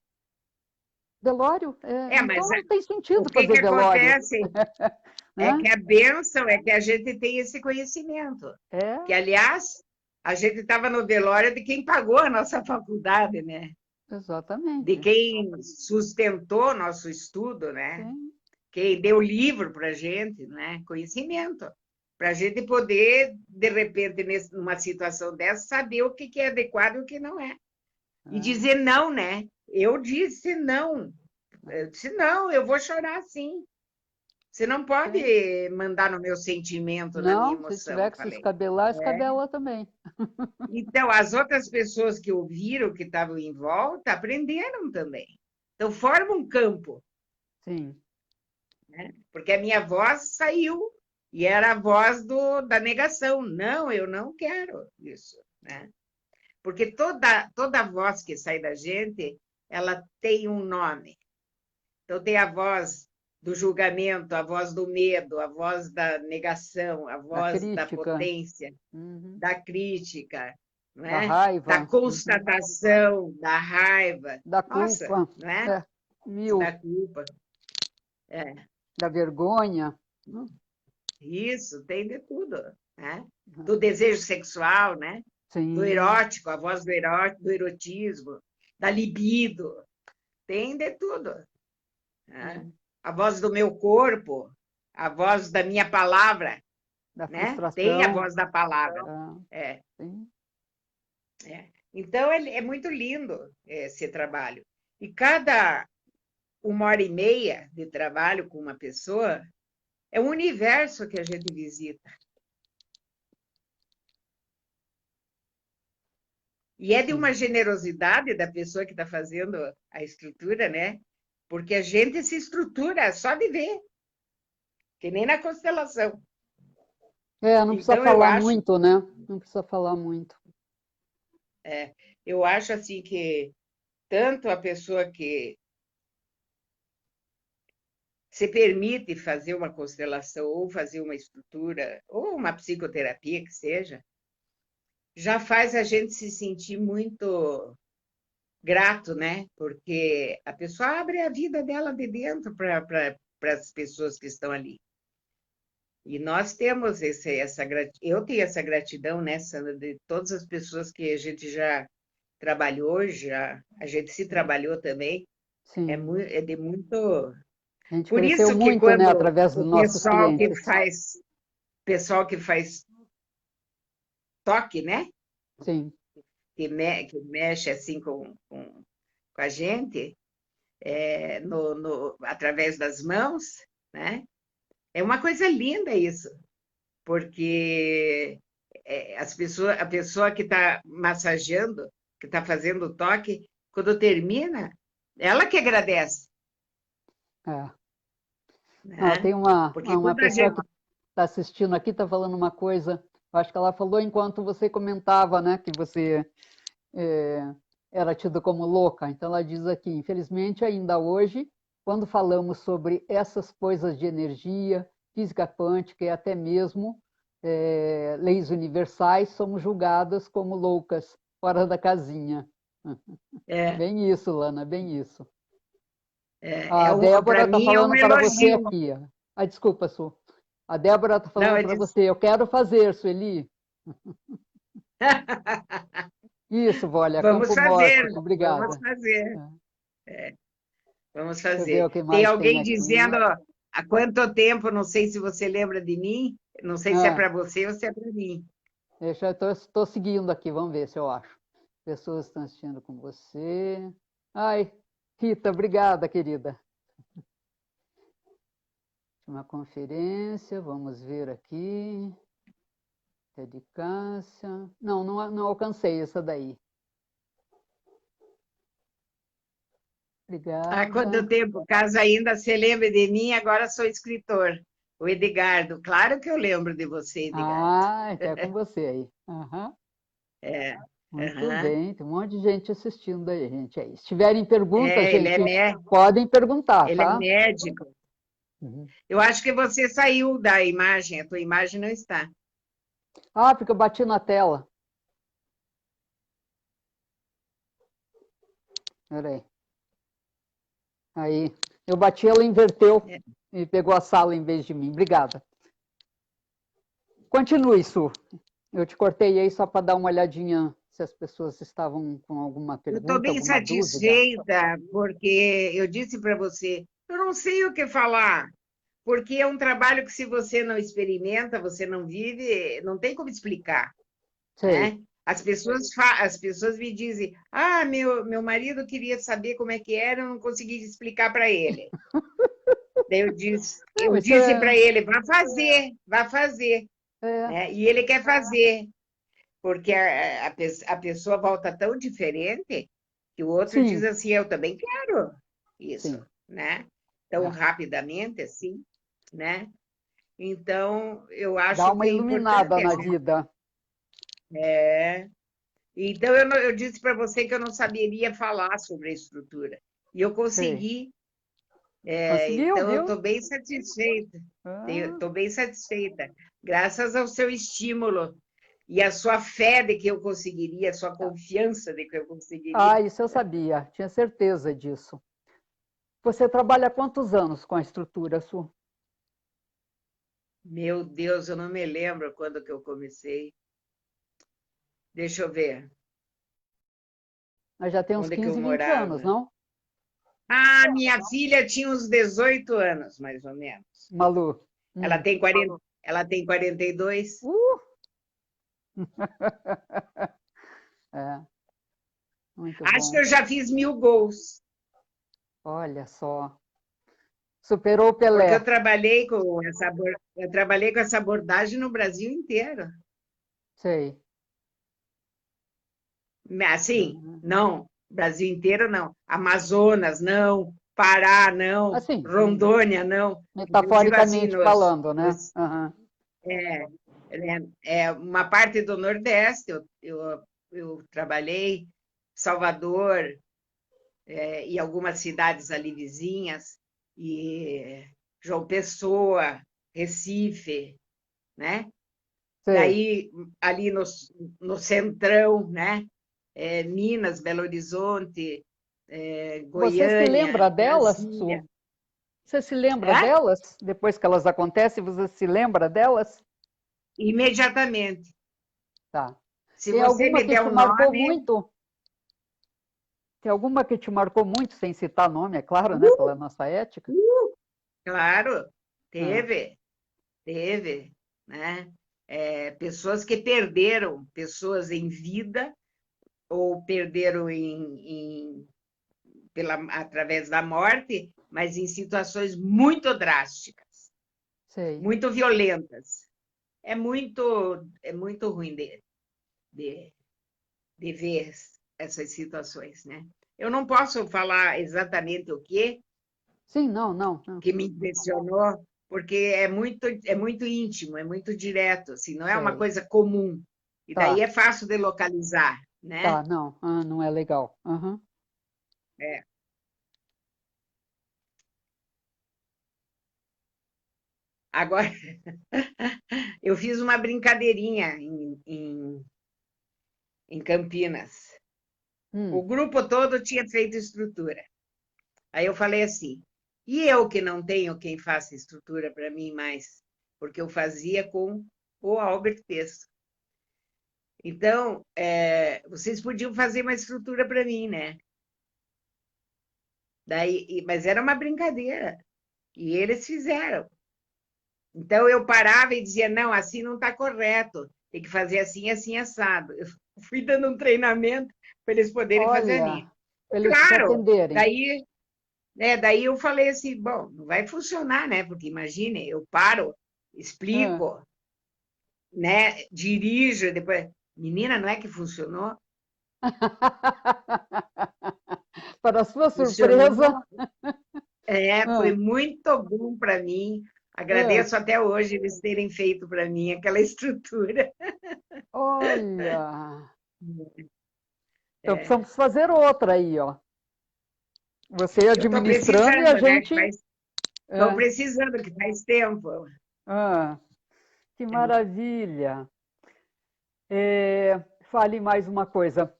Velório? Mas Então não tem o sentido que que fazer velório, acontece é né? que a bênção é que a gente tem esse conhecimento. É, Que, aliás, a gente estava no velório de quem pagou a nossa faculdade, né? De exatamente. quem sustentou nosso estudo, né? Sim, Quem deu livro para a gente, né? Conhecimento. Para a gente poder, de repente, numa situação dessa, saber o que é adequado e o que não é. E dizer não, né? Eu disse não. Eu disse, não, eu vou chorar sim. Você não sim. pode mandar no meu sentimento, na minha Não, se tiver emoção, que se falei. escabelar, escabela também. Então, as outras pessoas que ouviram, que estavam em volta, aprenderam também. Então, forma um campo, Sim, né? Porque a minha voz saiu e era a voz da negação. Não, eu não quero isso, né? Porque toda voz que sai da gente, ela tem um nome. Então, tem a voz do julgamento, a voz do medo, a voz da negação, a Da voz da crítica, potência, da crítica, não da é? Da raiva, constatação, da raiva. da Nossa, culpa, não é? é, mil, Da culpa. É, da vergonha. isso, tem de tudo, né? Do desejo sexual, né? Do Sim, erótico, a voz do erótico, do erotismo, da libido, tem de tudo, né? A voz do meu corpo, a voz da minha palavra, da né? Tem a frustração. voz da palavra. Ah, É, sim, é. Então, é muito lindo esse trabalho. E cada 1h30 de trabalho com uma pessoa é um universo que a gente visita. E é de uma sim. generosidade da pessoa que está fazendo a estrutura, né? Porque a gente se estrutura só de ver, que nem na constelação. É, não precisa Então, eu falar acho, muito, né? Não precisa falar muito. eu acho assim que tanto a pessoa que se permite fazer uma constelação ou fazer uma estrutura ou uma psicoterapia que seja, já faz a gente se sentir muito grato, né? Porque a pessoa abre a vida dela de dentro para as pessoas que estão ali. E nós temos eu tenho essa gratidão, né, Sandra, de todas as pessoas que a gente já trabalhou, já a gente se trabalhou também. Sim. É de muito. A gente Por cresceu isso que muito, né, quando através dos o nossos clientes. pessoal que faz toque, né, Sim. que mexe assim com a gente, através das mãos, né, é uma coisa linda isso, porque a pessoa que está massageando, que está fazendo o toque, quando termina, ela que agradece, É. Ó, né? tem uma, Porque uma quando a pessoa gente. que está assistindo aqui, está falando uma coisa, eu acho que ela falou enquanto você comentava, né, que você era tida como louca. Então ela diz aqui, infelizmente ainda hoje, quando falamos sobre essas coisas de energia, física quântica e até mesmo leis universais, somos julgadas como loucas, fora da casinha. É, Bem isso, Lana, bem isso. é, A Débora para está mim é um falando para você elogio. aqui. Ó. Ah, desculpa, Su. A Débora está Não, falando para você, eu quero fazer, Sueli. Isso, Vólia, vamos Campo fazer, Mórfico, vamos obrigada. fazer, É. vamos Deixa eu ver fazer. o que Tem mais tem alguém aqui. dizendo há quanto tempo, não sei se você lembra de mim, não sei se é Ah, para você ou se é para mim. deixa, eu estou seguindo aqui, vamos ver se eu acho. Pessoas estão assistindo com você. Ai, Rita, obrigada, querida. Uma conferência, vamos ver aqui. Ted Cássia. Não, não alcancei essa daí. Há quanto Obrigada. tempo? Caso ainda se lembre de mim, agora sou escritor. O Edgardo, claro que eu lembro de você, Edgardo. Ah, então é com você aí. Aham. É, Muito aham. bem, tem um monte de gente assistindo aí, gente. Aí. Se tiverem perguntas, Ele gente, podem perguntar, ele é tá? médico. Uhum. Eu acho que você saiu da imagem, a tua imagem não está. Ah, porque eu bati na tela. Peraí. Aí, eu bati, ela inverteu É. e pegou a sala em vez de mim. Obrigada. Continue, Su. Eu te cortei aí só para dar uma olhadinha se as pessoas estavam com alguma Eu estou pergunta, bem alguma dúvida. satisfeita, porque eu disse para você, eu não sei o que falar, porque é um trabalho que se você não experimenta, você não vive, não tem como explicar, Sei. né? As pessoas me dizem, meu marido queria saber como é que era, eu não consegui explicar para ele. Daí Não, eu isso disse é, para ele, vá fazer, é né? E ele quer fazer, porque a pessoa volta tão diferente que o outro diz sim, assim, eu também quero isso, sim. né? Tão É. rapidamente assim, né? Então, eu Dá acho que uma é iluminada importante a na gente. vida. É. Então, eu disse para você que eu não saberia falar sobre a estrutura. E eu Sei. consegui Conseguiu, Então, eu viu? estou bem satisfeita. Ah, Estou bem satisfeita. Graças ao seu estímulo e à sua fé de que eu conseguiria, a sua confiança de que eu conseguiria. isso eu sabia, tinha certeza disso. Você trabalha há quantos anos com a estrutura, Su? Meu Deus, eu não me lembro quando que eu comecei. Deixa eu ver. Mas já tem uns Onde que eu 15, 20 anos, morava? não? Ah, minha filha tinha uns 18 anos, mais ou menos. Malu? Ela Hum. tem 40, ela tem 42. Uh, é, muito Acho que bom. eu já fiz 1000 gols, Olha só. Superou o porque Pelé. eu trabalhei com essa abordagem no Brasil inteiro. Sei. Assim, Uhum. não, Brasil inteiro não. Amazonas, não. Pará, não. Assim, Rondônia, não. Eu digo assim, metaforicamente falando, né? Aham. é, uma parte do Nordeste, eu trabalhei, Salvador, e algumas cidades ali vizinhas, e João Pessoa, Recife, né? Sei. Daí, ali no Centrão, né? Minas, Belo Horizonte, Você se lembra Goiânia, delas, Su? Brasília. Você se lembra É? delas? Depois que elas acontecem, você se lembra delas? Imediatamente. Tá. Se Tem você alguma me que der te um marcou nome, muito? Tem alguma que te marcou muito, sem citar nome, é claro, né? uh, Pela nossa ética? claro, Ah, teve, né? Pessoas que perderam pessoas em vida ou perderam através da morte, mas em situações muito drásticas, sei. muito violentas. É muito ruim de, de ver essas situações, né? Eu não posso falar exatamente o Sim, não, não, não. que me impressionou, porque é muito íntimo, é muito direto, assim, não é uma Sei. coisa comum. E daí Tá, é fácil de localizar, né? tá, não. Não é legal. Aham. É. Agora, eu fiz uma brincadeirinha em Campinas. O Hum. grupo todo tinha feito estrutura. Aí eu falei assim, e eu que não tenho quem faça estrutura para mim mais, porque eu fazia com o Albert Peço. Então, vocês podiam fazer uma estrutura para mim, né? Mas era uma brincadeira. E eles fizeram. Então eu parava e dizia, não, assim não está correto. Tem que fazer assim, assim, assado. Eu fui dando um treinamento para eles poderem fazer a Olha, minha. para eles te Claro, atenderem. daí eu falei assim, bom, não vai funcionar, né? Porque imagine, eu paro, Ah. explico, né? Dirijo, depois, menina, não é que funcionou? Para a sua surpresa. Funcionou. Foi Ah, muito bom para mim. ah. Agradeço até hoje eles terem feito para mim aquela estrutura. Olha. Então É, precisamos fazer outra aí, ó. Você eu estou administrando e a precisando, né? gente. Estou É, precisando, que faz tempo. ah, que maravilha. Fale mais uma coisa.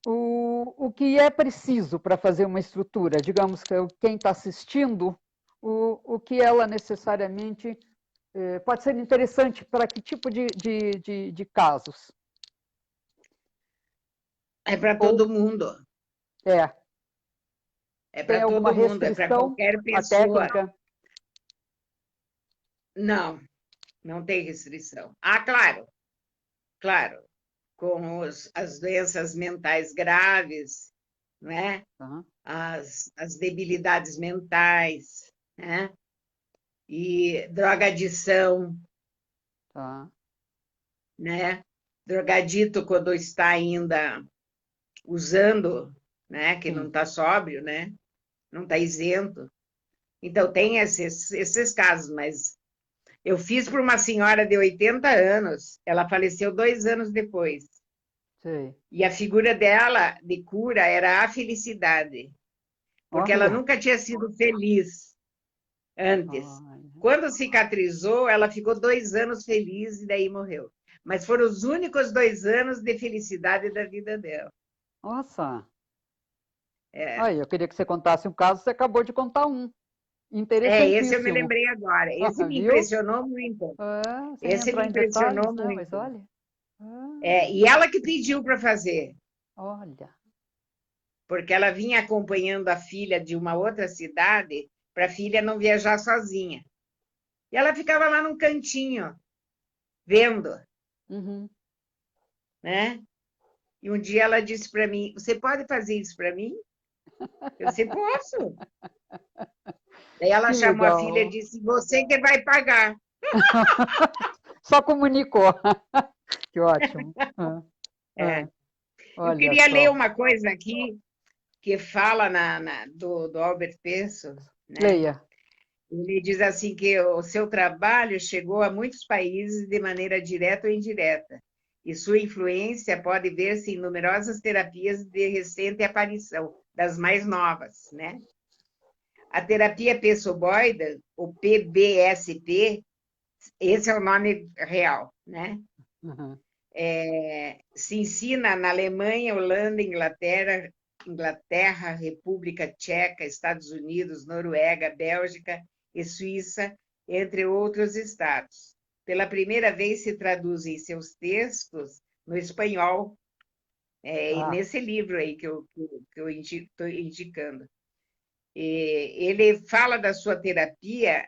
O que é preciso para fazer uma estrutura? Digamos que quem está assistindo, o que ela necessariamente pode ser interessante para que tipo de casos? É para Ou todo mundo. é, É tem para alguma todo mundo, é para restrição qualquer à pessoa. técnica? Não, não tem restrição. Ah, claro, claro. Com as doenças mentais graves, né? Tá, As debilidades mentais, né? E drogadição, tá, né? Drogadito quando está ainda usando, né? Que não sim. está sóbrio, né? Não está isento. Então, tem esses casos, mas eu fiz por uma senhora de 80 anos, ela faleceu 2 anos depois. Sei. E a figura dela de cura era a felicidade. porque ela Olha, nunca tinha sido feliz antes. olha. Quando cicatrizou, ela ficou 2 anos feliz e daí morreu. Mas foram os únicos 2 anos de felicidade da vida dela. Nossa. É, Aí, eu queria que você contasse um caso, você acabou de contar um. esse eu me Interessantíssimo. lembrei agora. Esse me Viu? impressionou muito. É, sem Esse me entrar em impressionou detalhes, né? Mas muito. olha. Ah, E ela que pediu para fazer, olha. porque ela vinha acompanhando a filha de uma outra cidade para a filha não viajar sozinha. E ela ficava lá num cantinho, vendo, Uhum. né? E um dia ela disse para mim: Você pode fazer isso para mim? Eu disse: Posso. Daí ela Que chamou a filha e legal. disse: Você que vai pagar. Só comunicou. Que ótimo. É. Eu Olha queria ler só. uma coisa aqui que fala do Albert Pesso, né? Leia. Ele diz assim que o seu trabalho chegou a muitos países de maneira direta ou indireta, e sua influência pode ver-se em numerosas terapias de recente aparição, das mais novas, né? A terapia pessoboide, o PBSP, esse é o nome real, né? Uhum. Se ensina na Alemanha, Holanda, Inglaterra, República Tcheca, Estados Unidos, Noruega, Bélgica e Suíça, entre outros estados. Pela primeira vez se traduzem seus textos no espanhol, Tá. nesse livro aí que eu estou indicando. Ele fala da sua terapia,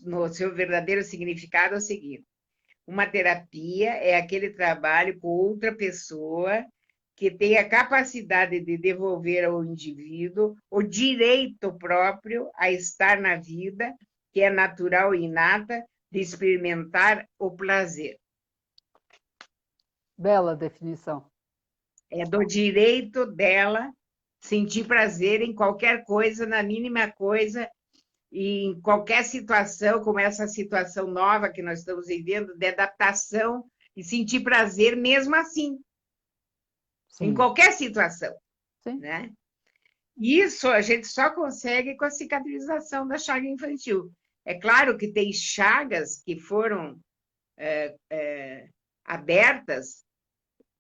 no seu verdadeiro significado é o seguinte: uma terapia é aquele trabalho com outra pessoa que tem a capacidade de devolver ao indivíduo o direito próprio a estar na vida, que é natural e inata, de experimentar o prazer. Bela definição. É do direito dela sentir prazer em qualquer coisa, na mínima coisa, e em qualquer situação, como essa situação nova que nós estamos vivendo, de adaptação e sentir prazer mesmo assim, em Sim. qualquer situação, Sim. né? Isso a gente só consegue com a cicatrização da chaga infantil. É claro que tem chagas que foram abertas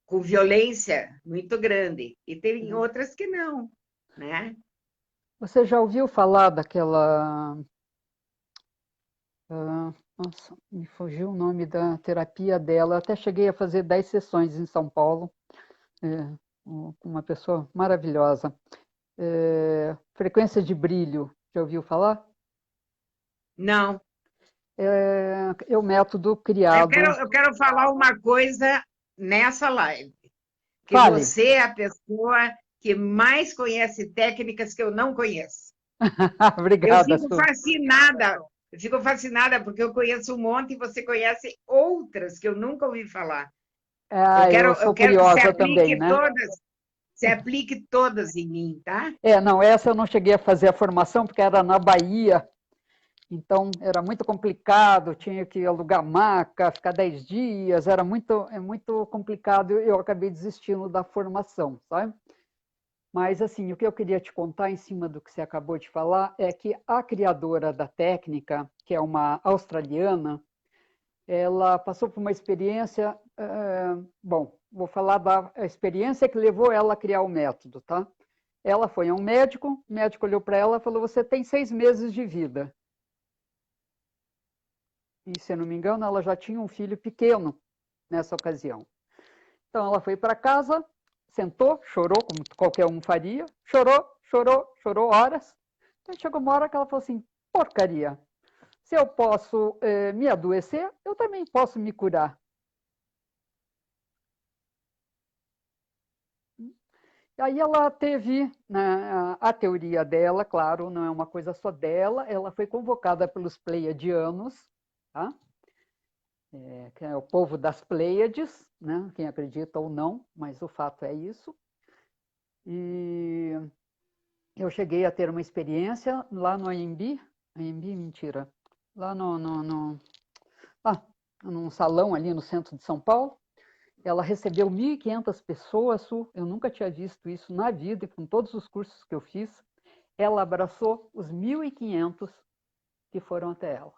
com violência muito grande, e tem Uhum. outras que não, né? Você já ouviu falar daquela. Nossa, me fugiu o nome da terapia dela. Até cheguei a fazer 10 sessões em São Paulo, é, com uma pessoa maravilhosa. Frequência de brilho, já ouviu falar? Não. É o método Eu criado. quero, eu quero falar uma coisa nessa live, que Fale! você é a pessoa que mais conhece técnicas que eu não conheço. Eu Obrigada, fico Su. fascinada, eu fico fascinada porque eu conheço um monte e você conhece outras que eu nunca ouvi falar. Eu Ah, quero, eu eu sou quero que você curiosa também, aplique né? todas, você aplique todas em mim, tá? Não, essa eu não cheguei a fazer a formação porque era na Bahia, então era muito complicado, tinha que alugar maca, ficar 10 dias, era muito complicado, eu acabei desistindo da formação, sabe? Mas, assim, o que eu queria te contar em cima do que você acabou de falar é que a criadora da técnica, que é uma australiana, ela passou por uma experiência. Bom, vou falar da experiência que levou ela a criar o método, tá? Ela foi a um médico, o médico olhou para ela e falou: Você tem 6 meses de vida. E, se eu não me engano, ela já tinha um filho pequeno nessa ocasião. Então, ela foi para casa, sentou, chorou, como qualquer um faria, chorou, chorou, chorou horas. Então, chegou uma hora que ela falou assim: porcaria, se eu posso me adoecer, eu também posso me curar. Aí ela teve, né, a teoria dela, claro, não é uma coisa só dela, ela foi convocada pelos pleiadianos, tá? Que é o povo das Pleiades, né? Quem acredita ou não, mas o fato é isso. E eu cheguei a ter uma experiência lá no AMB, mentira, lá num salão ali no centro de São Paulo. Ela recebeu 1.500 pessoas, Su, eu nunca tinha visto isso na vida, com todos os cursos que eu fiz. ela abraçou os 1.500 que foram até ela.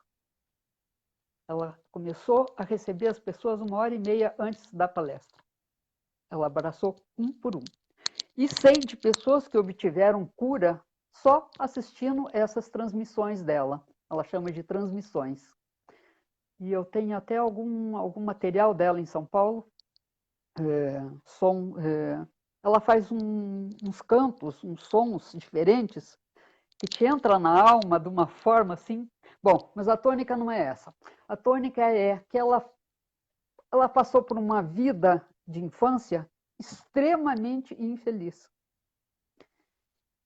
Ela começou a receber as pessoas 1h30 antes da palestra. Ela abraçou um por um. E sei de pessoas que obtiveram cura só assistindo essas transmissões dela. Ela chama de transmissões. E eu tenho até algum material dela em São Paulo. Ela faz uns cantos, uns sons diferentes, que te entra na alma de uma forma assim. Bom, mas a tônica não é essa. A tônica é que ela passou por uma vida de infância extremamente infeliz.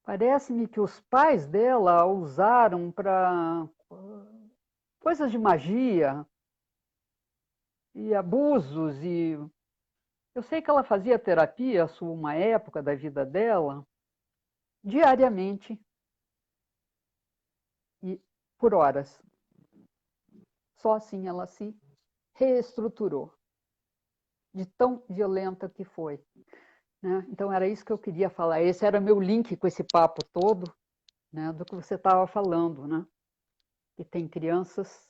Parece-me que os pais dela a usaram para coisas de magia e abusos. E eu sei que ela fazia terapia, uma época da vida dela, diariamente e por horas. Só assim ela se reestruturou, de tão violenta que foi. Né? Então, era isso que eu queria falar. Esse era meu link com esse papo todo, né, do que você estava falando. Né? E tem crianças,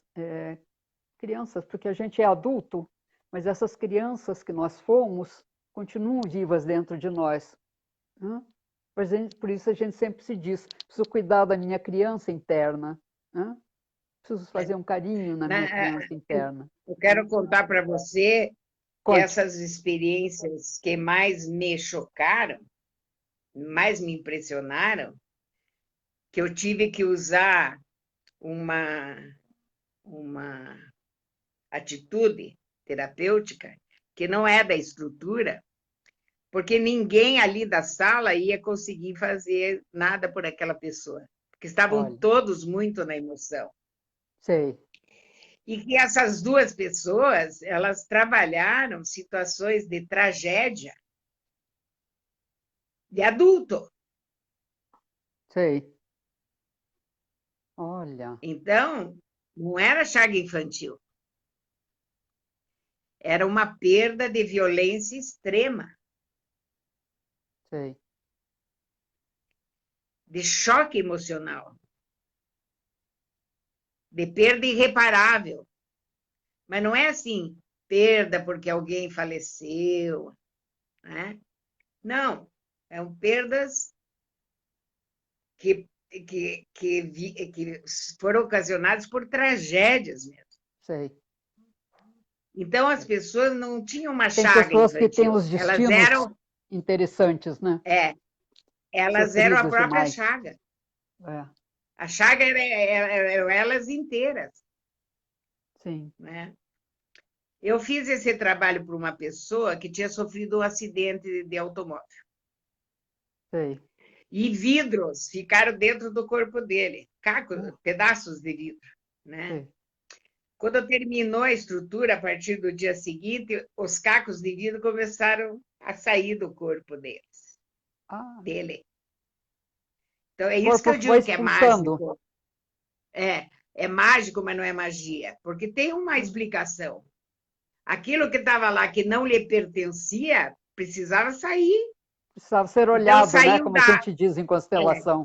porque a gente é adulto, mas essas crianças que nós fomos continuam vivas dentro de nós. Né? Por isso a gente sempre se diz, preciso cuidar da minha criança interna. Né? Preciso fazer um carinho na minha criança interna. Eu quero contar para você que Conte. essas experiências que mais me chocaram, mais me impressionaram, que eu tive que usar uma atitude terapêutica que não é da estrutura, porque ninguém ali da sala ia conseguir fazer nada por aquela pessoa, porque estavam todos muito na emoção. Sei. E que essas duas pessoas, elas trabalharam situações de tragédia de adulto. Sei. Olha. Então, não era chaga infantil. Era uma perda de violência extrema. Sei. De choque emocional. De perda irreparável. Mas não é assim, perda porque alguém faleceu. Né? Não, são perdas que foram ocasionadas por tragédias mesmo. Sei. Então, as pessoas não tinham uma Tem chaga pessoas infantil. que têm os destinos interessantes, né? Elas eram a própria demais. chaga. É. A chaga eram elas inteiras. Sim. Né? Eu fiz esse trabalho para uma pessoa que tinha sofrido um acidente de automóvel. Sei. E vidros ficaram dentro do corpo dele, pedaços de vidro. Né? Sei. Quando terminou a estrutura, a partir do dia seguinte, os cacos de vidro começaram a sair do corpo dele. Então, é isso que eu digo que é mágico. É mágico, mas não é magia, porque tem uma explicação. Aquilo que estava lá, que não lhe pertencia, precisava sair. Precisava ser olhado, então, né? Como a gente diz em constelação.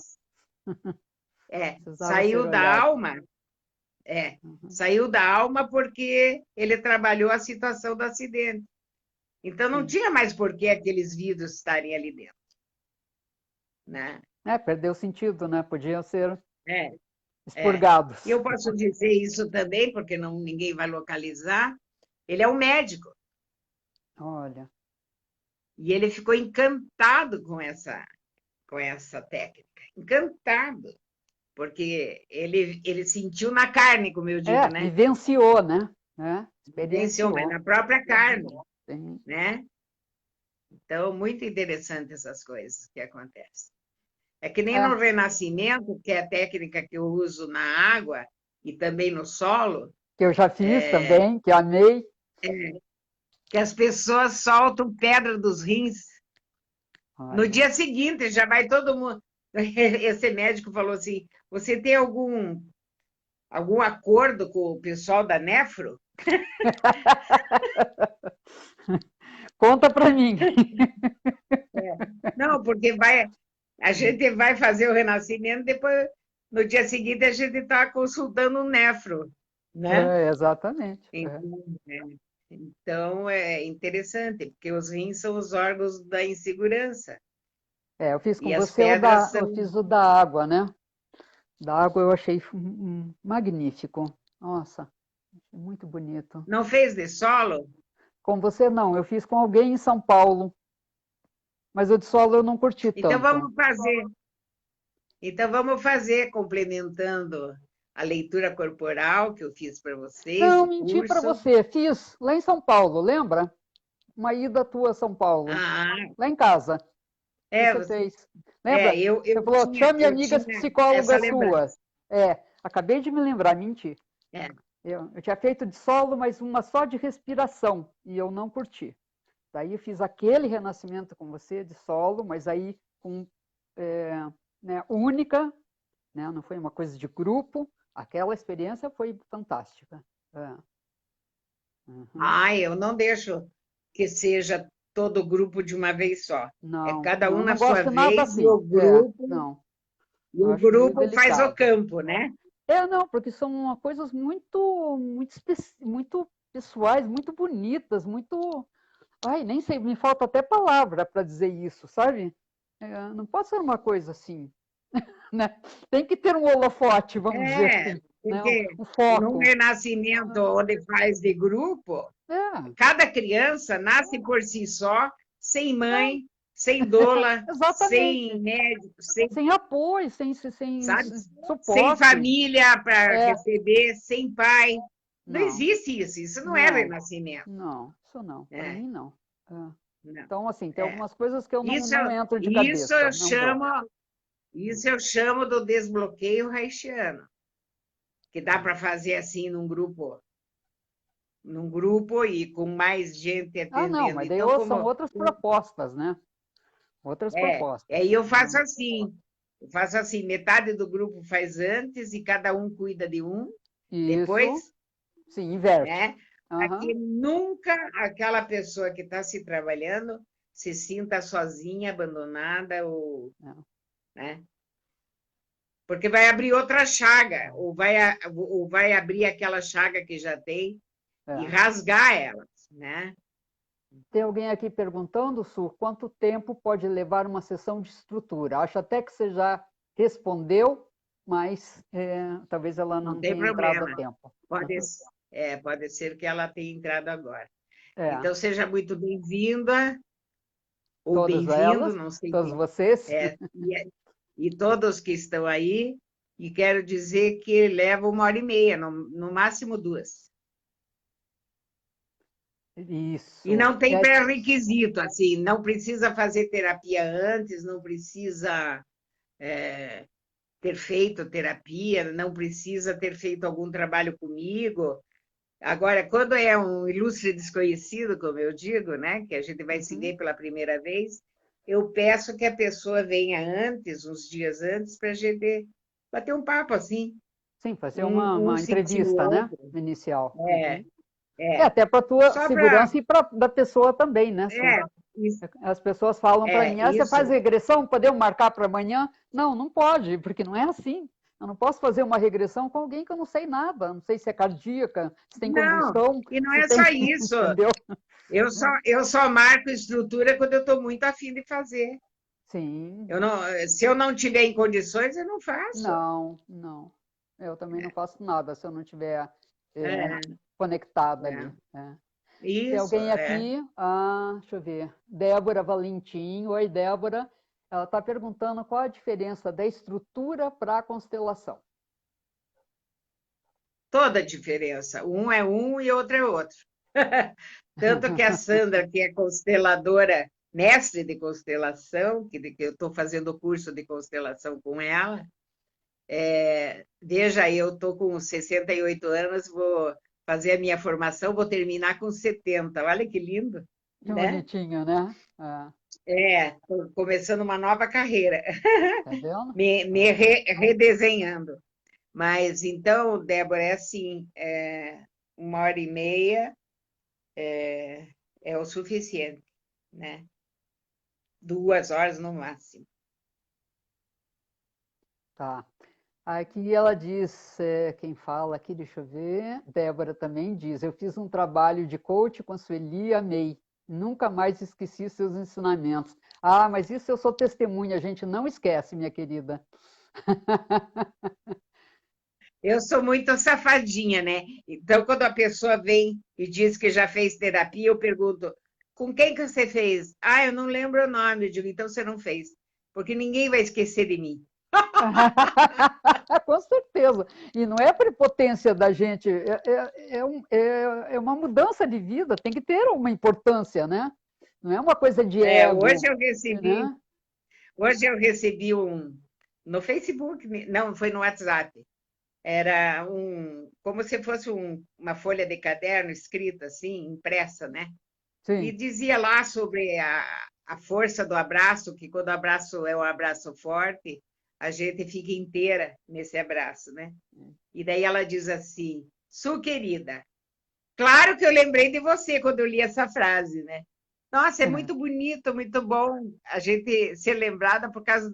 Saiu da alma. Saiu da alma porque ele trabalhou a situação do acidente. Então, não tinha mais por que aqueles vidros estarem ali dentro. Né? Perdeu sentido, né? Podiam ser expurgados. E eu posso dizer isso também, porque ninguém vai localizar. Ele é um médico. Olha. E ele ficou encantado com essa técnica. Encantado. Porque ele sentiu na carne, como eu digo, né? Vivenciou, né? Vivenciou, mas na própria carne. Sim. Né? Então, muito interessante essas coisas que acontecem. É que nem no Renascimento, que é a técnica que eu uso na água e também no solo. Que eu já fiz também, que amei. Que as pessoas soltam pedra dos rins. Olha. No dia seguinte, já vai todo mundo... Esse médico falou assim, você tem algum acordo com o pessoal da Nefro? Conta para mim. Não, porque A gente vai fazer o renascimento, depois, no dia seguinte, a gente está consultando o nefro, né? Exatamente. Então, é interessante, porque os rins são os órgãos da insegurança. Eu fiz com E as você pedras eu são. fiz o da água, né? Da água eu achei magnífico. Nossa, muito bonito. Não fez de solo? Com você não, eu fiz com alguém em São Paulo, mas o de solo eu não curti Então tanto. vamos fazer. Então vamos fazer, complementando a leitura corporal que eu fiz para vocês, Não, o menti para curso. você. Fiz lá em São Paulo, lembra? Uma ida tua a São Paulo, Ah, lá em casa. é, Você fez. Lembra? Você falou, chame eu amigas tinha essa psicólogas suas. lembrança. Acabei de me lembrar, menti. É. Eu tinha feito de solo, mas uma só de respiração, e eu não curti. Daí eu fiz aquele renascimento com você de solo, mas aí com né, única, né, não foi uma coisa de grupo. Aquela experiência foi fantástica. Uhum. Eu não deixo que seja todo grupo de uma vez só. É Não, cada um não, na não sua gosto de nada vez assim. Não, e eu o acho meio grupo faz o delicado. campo, né? Não, porque são coisas muito pessoais, muito bonitas, muito. Ai, nem sei, me falta até palavra para dizer isso, sabe? Não pode ser uma coisa assim, né? Tem que ter um holofote, vamos dizer É, assim, né? porque Um num foco. renascimento onde faz de grupo, É, cada criança nasce por si só, sem mãe, sem doula, exatamente. sem médico, sem, Sem apoio, sem sabe? Sem suporte. família para É, receber, sem pai. Não não, existe isso, isso não é não, renascimento. não, isso não, para Né? mim não. É. Não. Então, assim, tem É. algumas coisas que eu Isso, não entro de isso cabeça, eu não dou. chamo, isso eu chamo do desbloqueio haitiano, que dá para fazer assim num grupo e com mais gente Não, atendendo. mas daí Então, são outras propostas, né? Outras aí propostas. eu faço assim, metade do grupo faz antes e cada um cuida de um, Isso, depois, sim, inverte. né? Para que Aham. nunca aquela pessoa que está se trabalhando se sinta sozinha, abandonada, ou, É, né? Porque vai abrir outra chaga, ou vai abrir aquela chaga que já tem e é. rasgar elas, né? Tem alguém aqui perguntando, Su, quanto tempo pode levar uma sessão de estrutura? Acho até que você já respondeu, mas talvez ela Não não tem tenha entrado a problema. tempo. Pode, pode ser que ela tenha entrado agora. É, Então, seja muito bem-vinda ou todas bem-vindo, elas, não sei todos quem. vocês. É, e todos que estão aí, e quero dizer que leva 1h30, no máximo 2. E Isso. não tem pré-requisito, assim, não precisa fazer terapia antes, não precisa ter feito terapia, não precisa ter feito algum trabalho comigo. Agora, quando é um ilustre desconhecido, como eu digo, né, que a gente vai se Uhum. ver pela primeira vez, eu peço que a pessoa venha antes, uns dias antes, para a gente bater um papo assim, Sim, fazer um uma sentir o entrevista, né? outro. Inicial. É, Uhum. é. Até para a tua Só para. segurança e da pessoa também, né, Su? Isso, As pessoas falam para mim, você faz isso. regressão, podemos marcar para amanhã? Não, não pode, porque não é assim. Eu não posso fazer uma regressão com alguém que eu não sei nada, não sei se é cardíaca, se tem Não, convulsão, e não se é tem, só isso. entendeu? Eu só marco estrutura quando eu estou muito afim de fazer. Sim, Eu não, se eu não tiver em condições, eu não faço. não, não. Eu também não faço nada se eu não estiver É, conectada é. ali. Tem Isso, alguém aqui, deixa eu ver, Débora Valentim. Oi, Débora. Ela está perguntando qual a diferença da estrutura para a constelação. toda a diferença. Um é um e outro é outro. Tanto que a Sandra, que é consteladora, mestre de constelação, que eu estou fazendo o curso de constelação com ela, veja, eu estou com 68 anos, vou fazer a minha formação, vou terminar com 70. Olha que lindo, Que né? bonitinho, né? Estou começando uma nova carreira, Tá vendo? me redesenhando. Mas então, Débora, é assim, 1h30 é o suficiente, né? 2 horas no máximo. Tá. Aqui ela diz, quem fala aqui, deixa eu ver, Débora também diz, eu fiz um trabalho de coach com a Sueli e amei. Nunca mais esqueci seus ensinamentos. Ah, mas isso eu sou testemunha, a gente não esquece, minha querida. Eu sou muito safadinha, né? Então, quando a pessoa vem e diz que já fez terapia, eu pergunto: com quem que você fez? Ah, eu não lembro o nome. Eu digo: então você não fez, porque ninguém vai esquecer de mim. Com certeza. E não é prepotência da gente, é uma mudança de vida, tem que ter uma importância, né? Não é uma coisa de É, ego, né? hoje eu recebi no Facebook, não, foi no WhatsApp. Era como se fosse uma folha de caderno escrita assim, impressa, né? E Sim. dizia lá sobre a força do abraço, que quando o abraço é um abraço forte, a gente fica inteira nesse abraço, né? E daí ela diz assim: Su querida, claro que eu lembrei de você quando eu li essa frase, né? Nossa, é muito bonito, muito bom a gente ser lembrada por causa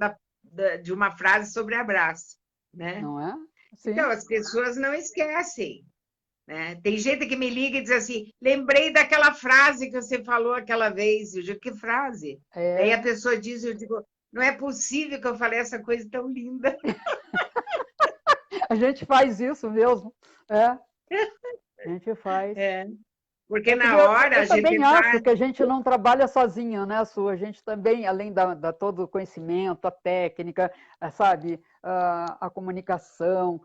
de uma frase sobre abraço, né? Não é? Então, Sim. as pessoas não esquecem, né? Tem gente que me liga e diz assim: lembrei daquela frase que você falou aquela vez. Eu digo: que frase? Daí a É, pessoa diz, eu digo: não é possível que eu falei essa coisa tão linda. a gente faz isso mesmo. É, a gente faz. É, porque É porque na hora eu a gente também acho está. que a gente não trabalha sozinho, né, Su? A gente também, além da todo o conhecimento, a técnica, sabe, a comunicação,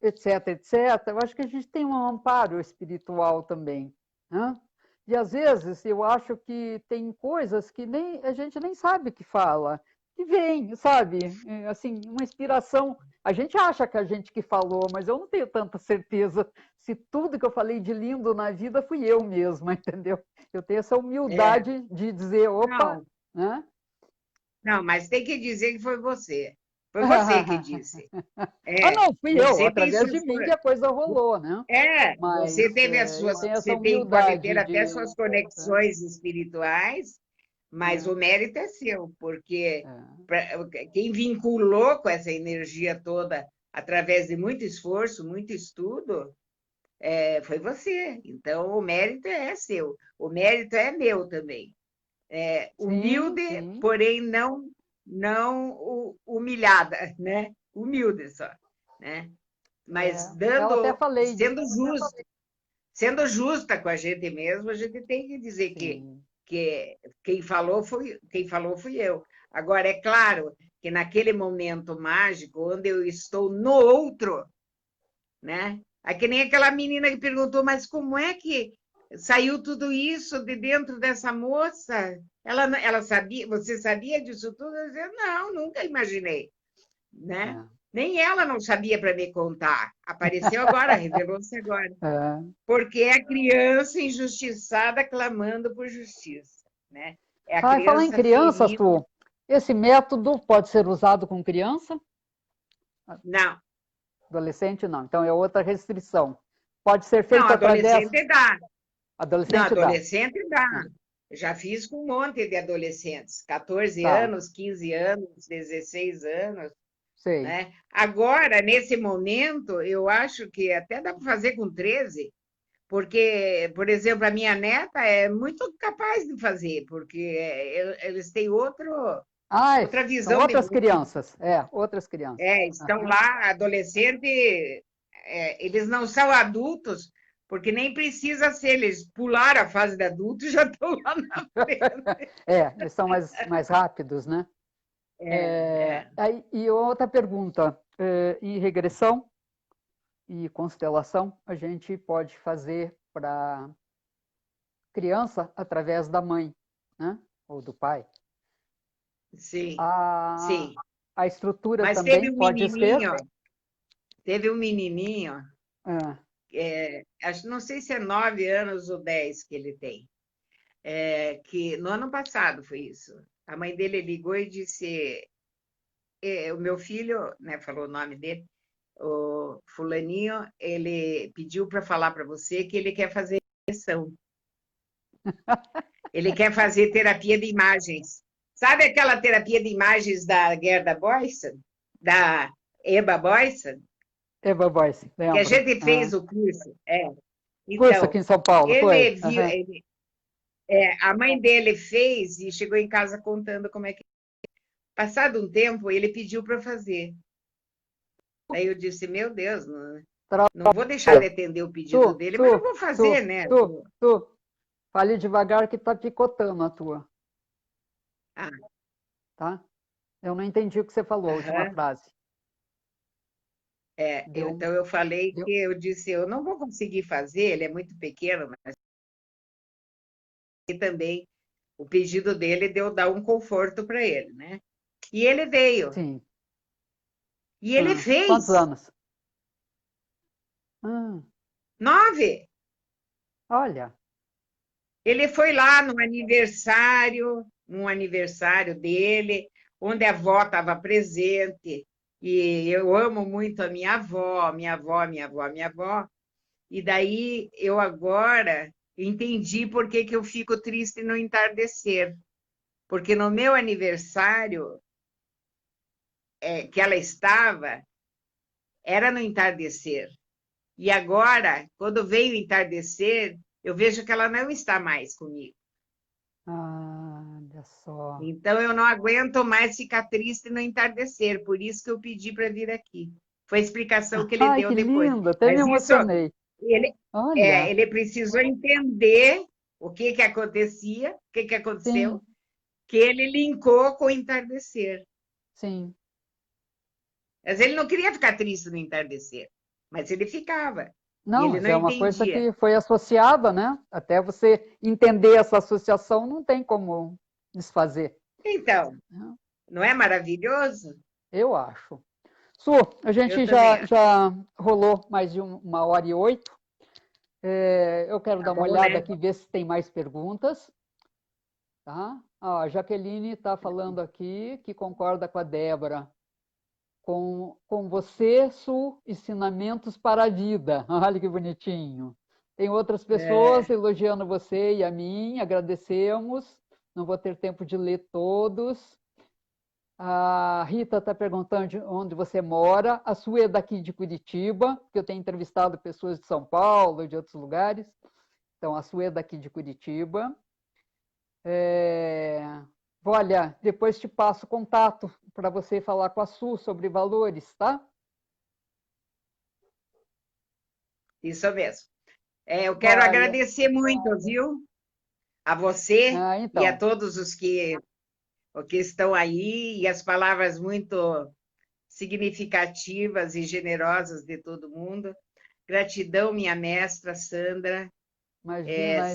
etc, etc, eu acho que a gente tem um amparo espiritual também, né? E às vezes eu acho que tem coisas que nem a gente nem sabe que fala, que vem, sabe? Assim, uma inspiração. A gente acha que a gente que falou, mas eu não tenho tanta certeza se tudo que eu falei de lindo na vida fui eu mesma, entendeu? Eu tenho essa É, humildade de dizer, opa, não, né? não, mas tem que dizer que foi você. Foi você que disse. Ah, É, não, fui eu, você tem através de suas. mim que a coisa rolou, né? Você Mas teve as eu suas. tenho essa Você tem, pode ter humildade até de. suas conexões espirituais, mas É, o mérito é seu, porque é, quem vinculou com essa energia toda através de muito esforço, muito estudo, foi você. Então, o mérito é seu. O mérito é meu também. sim, Humilde, sim. porém não humilhada, né? Humilde só, né? Mas Eu até falei de. sendo justa com a gente mesmo, a gente tem que dizer Sim, que quem falou fui eu. Agora, é claro que naquele momento mágico, onde eu estou no outro, né? É que nem aquela menina que perguntou, mas como é que saiu tudo isso de dentro dessa moça? Ela sabia, você sabia disso tudo? Eu disse, não, nunca imaginei, né? é, Nem ela não sabia para me contar. Apareceu agora, revelou-se agora. é. Porque é a criança injustiçada clamando por justiça, né? É a Ah, e falar em criança criança, ferida. Su, esse método pode ser usado com criança? Não, Adolescente, não. Então é outra restrição. Pode ser não, feito através. adolescente dá. Não, Adolescente dá. adolescente dá. Ah, Já fiz com um monte de adolescentes, 14 tá, anos, 15 anos, 16 anos, sei. né? Agora, nesse momento, eu acho que até dá para fazer com 13, porque, por exemplo, a minha neta é muito capaz de fazer, porque eles têm Ah, outra são visão de outras mundo. crianças. É, outras crianças. Estão Aham. lá, adolescente, eles não são adultos, porque nem precisa ser, eles pularam a fase de adulto e já estão lá na frente. É, eles são mais rápidos, né? É. E outra pergunta, em regressão e constelação, a gente pode fazer para criança através da mãe, né? Ou do pai. Sim, A, sim. a estrutura Mas também pode ser. teve um menininho, Ah, não sei se é 9 anos ou 10 que ele tem, que no ano passado foi isso. A mãe dele ligou e disse, o meu filho, né, falou o nome dele, o fulaninho, ele pediu para falar para você que ele quer fazer regressão. Ele quer fazer terapia de imagens. Sabe aquela terapia de imagens da Gerda Boyce? Da Eba Boyce, Eva Boyce, que a lembro. gente fez o curso. Curso aqui Então, em São Paulo, ele foi? viu, Aham. a mãe dele fez e chegou em casa contando como é que. Passado um tempo, ele pediu para fazer. Daí eu disse: Meu Deus, não vou deixar de atender o pedido dele, mas não vou fazer, né? Tu. Fale devagar que tá picotando a tua, Ah, tá? Eu não entendi o que você falou, a última aham. frase. Deu, Então eu falei deu. que eu disse: Eu não vou conseguir fazer, ele é muito pequeno, mas também o pedido dele deu dar um conforto para ele, né? E ele veio. Sim. E ele Quantos fez. anos? Ah, 9. olha. Ele foi lá num aniversário dele, onde a avó estava presente. E eu amo muito a minha avó, minha avó, minha avó, minha avó. E daí eu agora entendi por que que eu fico triste no entardecer. Porque no meu aniversário, que ela estava, era no entardecer. E agora, quando veio o entardecer, eu vejo que ela não está mais comigo. Olha só. Então, eu não aguento mais ficar triste no entardecer, por isso que eu pedi para vir aqui. Foi a explicação que ele Ai, deu que depois. lindo, até me Mas isso, emocionei. ele, Olha, ele precisou entender o que que acontecia, o que que sim, aconteceu, que ele linkou com o entardecer. sim. Mas ele não queria ficar triste no entardecer, mas ele ficava, e Não, ele mas não é uma coisa entendia. que foi associada, né? Até você entender essa associação, não tem como desfazer, Então, né? não é maravilhoso? Eu acho. Su, a Eu gente também já, acho. já rolou mais de 1h08. Eu quero Tá dar uma bom, olhada né? aqui, ver se tem mais perguntas. Tá? A Jaqueline está falando aqui que concorda com a Débora. Com você, Su, ensinamentos para a vida. Olha que bonitinho. Tem outras pessoas É, elogiando você e a mim, agradecemos. Não vou ter tempo de ler todos. A Rita está perguntando onde você mora. A Su é daqui de Curitiba, que eu tenho entrevistado pessoas de São Paulo, de outros lugares. Então, a Su é daqui de Curitiba. É... Olha, depois te passo o contato para você falar com a Su sobre valores, tá? isso mesmo. Eu quero Olha, agradecer muito, viu? A você e a então, todos os que estão aí, e as palavras muito significativas e generosas de todo mundo. Gratidão, minha mestra Sandra. imagina,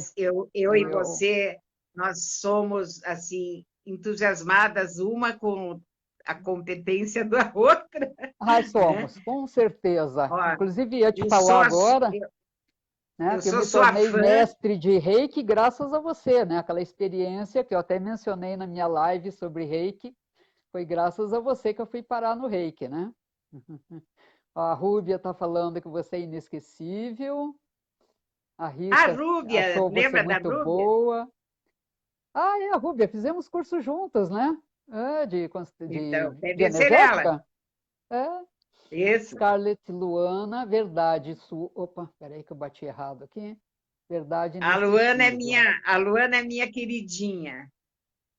Eu e eu... você, nós somos assim entusiasmadas uma com a competência da outra, Ai, né? somos, com certeza. Ó, Inclusive, ia te eu falar sou agora, eu, né, eu que eu sou me sua tornei fã. mestre de Reiki graças a você, né? Aquela experiência que eu até mencionei na minha live sobre Reiki, foi graças a você que eu fui parar no Reiki, né? A Rúbia está falando que você é inesquecível. A A Rita Rúbia, achou você lembra da muito Rúbia? boa. Ah, é, a Rúbia, fizemos curso juntas, né? Então, De deve ser ela. energética? É. Isso. Scarlett Luana, verdade. Opa, peraí que eu bati errado aqui. Verdade inesquecível. A Luana é minha queridinha.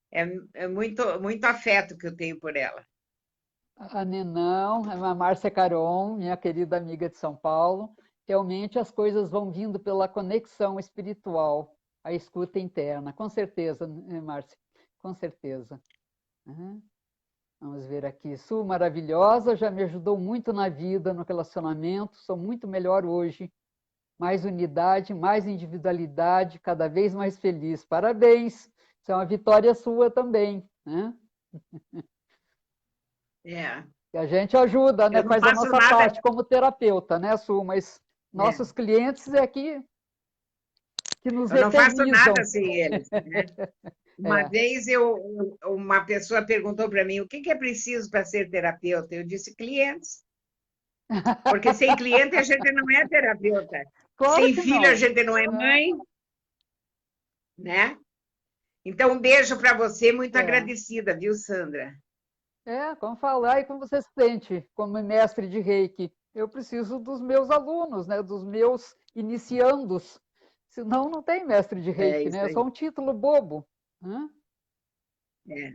É, é muito, muito afeto que eu tenho por ela. A Nenão, a Márcia Caron, minha querida amiga de São Paulo. Realmente as coisas vão vindo pela conexão espiritual, a escuta interna. Com certeza, né, Márcia? Com certeza. Uhum. Vamos ver aqui. Su, maravilhosa, já me ajudou muito na vida, no relacionamento. Sou muito melhor hoje. Mais unidade, mais individualidade, cada vez mais feliz. Parabéns! Isso é uma vitória sua também, né? É. E a gente ajuda, né? Eu não Faz a faço nossa nada. parte como terapeuta, né, Su? Mas É, nossos clientes é que nos eu não faço nada eternizam. sem eles, né? Uma É. vez uma pessoa perguntou para mim o que é preciso para ser terapeuta. Eu disse clientes, porque sem cliente a gente não é terapeuta. Claro Sem que filho a não. gente não é É, mãe, né? Então, um beijo para você, muito é. agradecida, viu, Sandra? Como falar e como você se sente como mestre de Reiki? Eu preciso dos meus alunos, né? Dos meus iniciandos. Senão não tem mestre de É Reiki, isso né? É só aí. um título bobo. Né? É.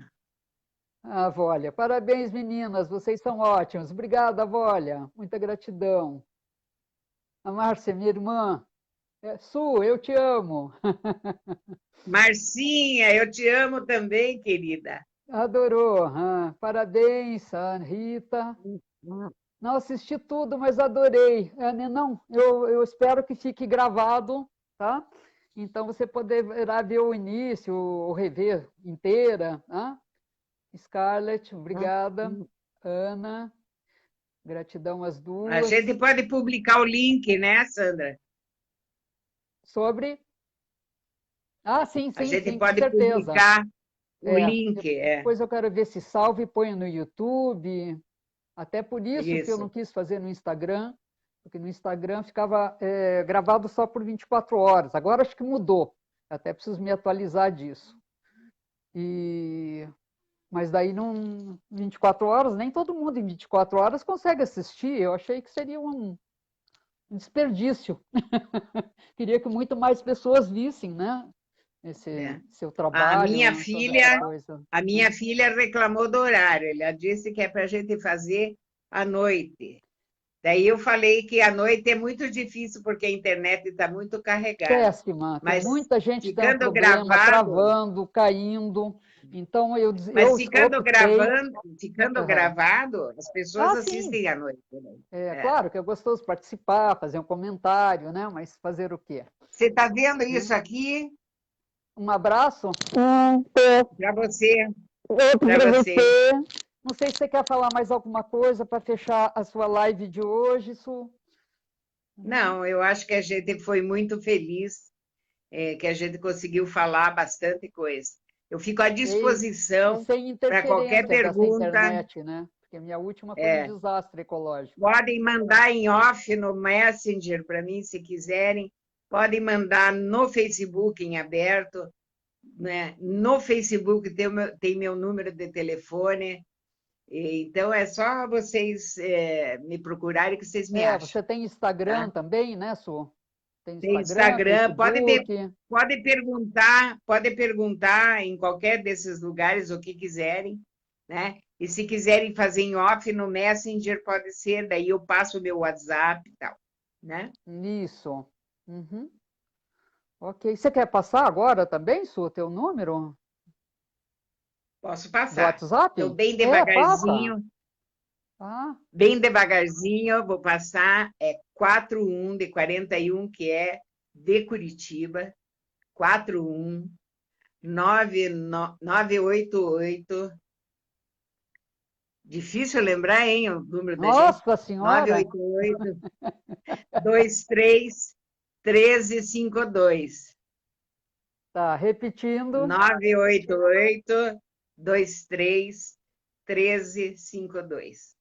Ah, Vólia, parabéns, meninas, vocês são ótimas. Obrigada, Vólia, muita gratidão. A Márcia, minha irmã, Su, eu te amo. Marcinha, eu te amo também, querida. Adorou. Parabéns, a Rita. Não assisti tudo, mas adorei. Não, eu espero que fique gravado, tá? Então você poderá ver o início, ou rever inteira. Tá? Scarlett, obrigada. Ana, gratidão às A duas. gente pode publicar o link, né, Sandra? Sobre. Sim, A sim, gente sim, com pode certeza. publicar o É, link, depois eu quero ver se salvo e ponho no YouTube. Até por isso que eu isso. não quis fazer no Instagram, porque no Instagram ficava gravado só por 24 horas. Agora acho que mudou. Até preciso me atualizar disso. Mas daí, 24 horas, nem todo mundo em 24 horas consegue assistir. Eu achei que seria um desperdício. Queria que muito mais pessoas vissem, né? Esse É. seu A minha trabalho, toda essa filha, coisa. a minha filha reclamou do horário. Ela disse que é para a gente fazer à noite. Daí eu falei que à noite é muito difícil porque a internet está muito carregada. Péssima. Tem Mas muita gente tendo ficando problema, gravado, travando, caindo. Então, eu mas optei. ficando Aham. gravado, as pessoas Sim. assistem à noite, né? É É. claro que é gostoso participar, fazer um comentário, né? Mas fazer o quê? Você está vendo Né? isso aqui? Um abraço. Para você, Outro para para você. você. Não sei se você quer falar mais alguma coisa para fechar a sua live de hoje, Su. Uhum. Não, eu acho que a gente foi muito feliz, que a gente conseguiu falar bastante coisa. Eu fico à E disposição sem para qualquer interferência dessa pergunta. internet, né? Porque a minha última foi um desastre ecológico. Podem mandar em off no Messenger para mim, se quiserem. Podem mandar no Facebook em aberto, né? No Facebook tem meu número de telefone. Então é só vocês me procurarem que vocês me acham, Você tem tá? Instagram também, né, Su? Tem Tem Instagram, Instagram, Facebook. pode perguntar em qualquer desses lugares o que quiserem, né? E se quiserem fazer em off no Messenger, pode ser, daí eu passo o meu WhatsApp e tal, né? Isso. Uhum. Ok. Você quer passar agora também, Su, teu número Posso do passar. Então, WhatsApp? Passa. Ah, bem devagarzinho, eu vou passar, 41 de 41, que é de Curitiba, 41 988. Difícil lembrar, hein, o número da gente. nossa Senhora! 988 23 1352. Tá, repetindo. 988 23 1352.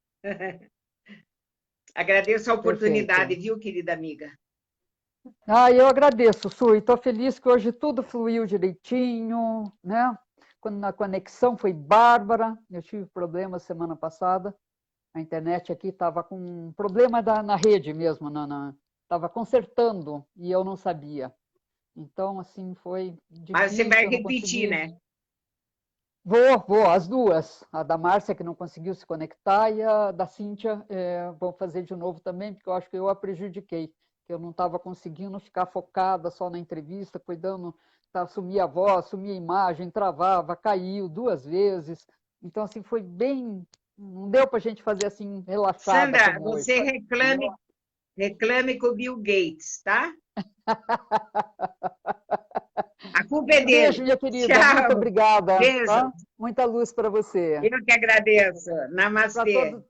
Agradeço a oportunidade, Perfeito. viu, querida amiga? Eu agradeço, Su, e estou feliz que hoje tudo fluiu direitinho, né? Quando a conexão foi bárbara, eu tive problemas semana passada, a internet aqui estava com um problema na rede mesmo, estava consertando e eu não sabia. Então, assim, foi Mas você vai difícil, eu não repetir, consegui. né? Vou, as duas. A da Márcia, que não conseguiu se conectar, e a da Cíntia, vou fazer de novo também, porque eu acho que eu a prejudiquei, que eu não estava conseguindo ficar focada só na entrevista, cuidando, sumia a voz, sumia a imagem, travava, caiu 2 vezes. Então, assim, foi bem. Não deu para a gente fazer assim, relaxada Sandra, como hoje. você Né? reclame com o Bill Gates, tá? A culpa é Beijo, dele. minha querida. Muito Tchau. obrigada. Beijo. Tá? Muita luz para você. Eu que agradeço. Para Namastê.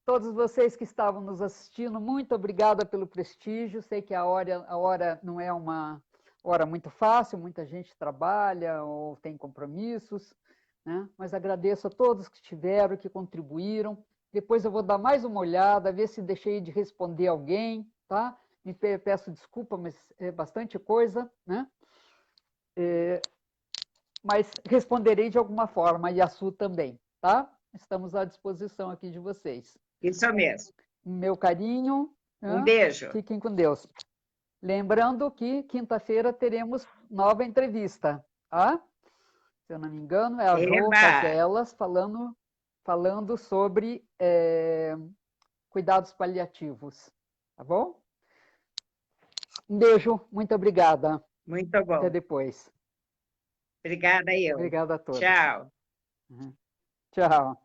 todos vocês que estavam nos assistindo, muito obrigada pelo prestígio. Sei que a hora não é uma hora muito fácil, muita gente trabalha ou tem compromissos, né? Mas agradeço a todos que estiveram, que contribuíram. Depois eu vou dar mais uma olhada, ver se deixei de responder alguém, tá? Me peço desculpa, mas é bastante coisa, né? Mas responderei de alguma forma, e a Su também, tá? estamos à disposição aqui de vocês. Isso mesmo. Meu carinho. Um beijo. Fiquem com Deus. Lembrando que quinta-feira teremos nova entrevista, tá? Se eu não me engano, é a Jo Caselas falando sobre cuidados paliativos, tá bom? Um beijo, muito obrigada. Muito bom. Até depois. Obrigada, eu. Obrigada a todos. Tchau. Tchau.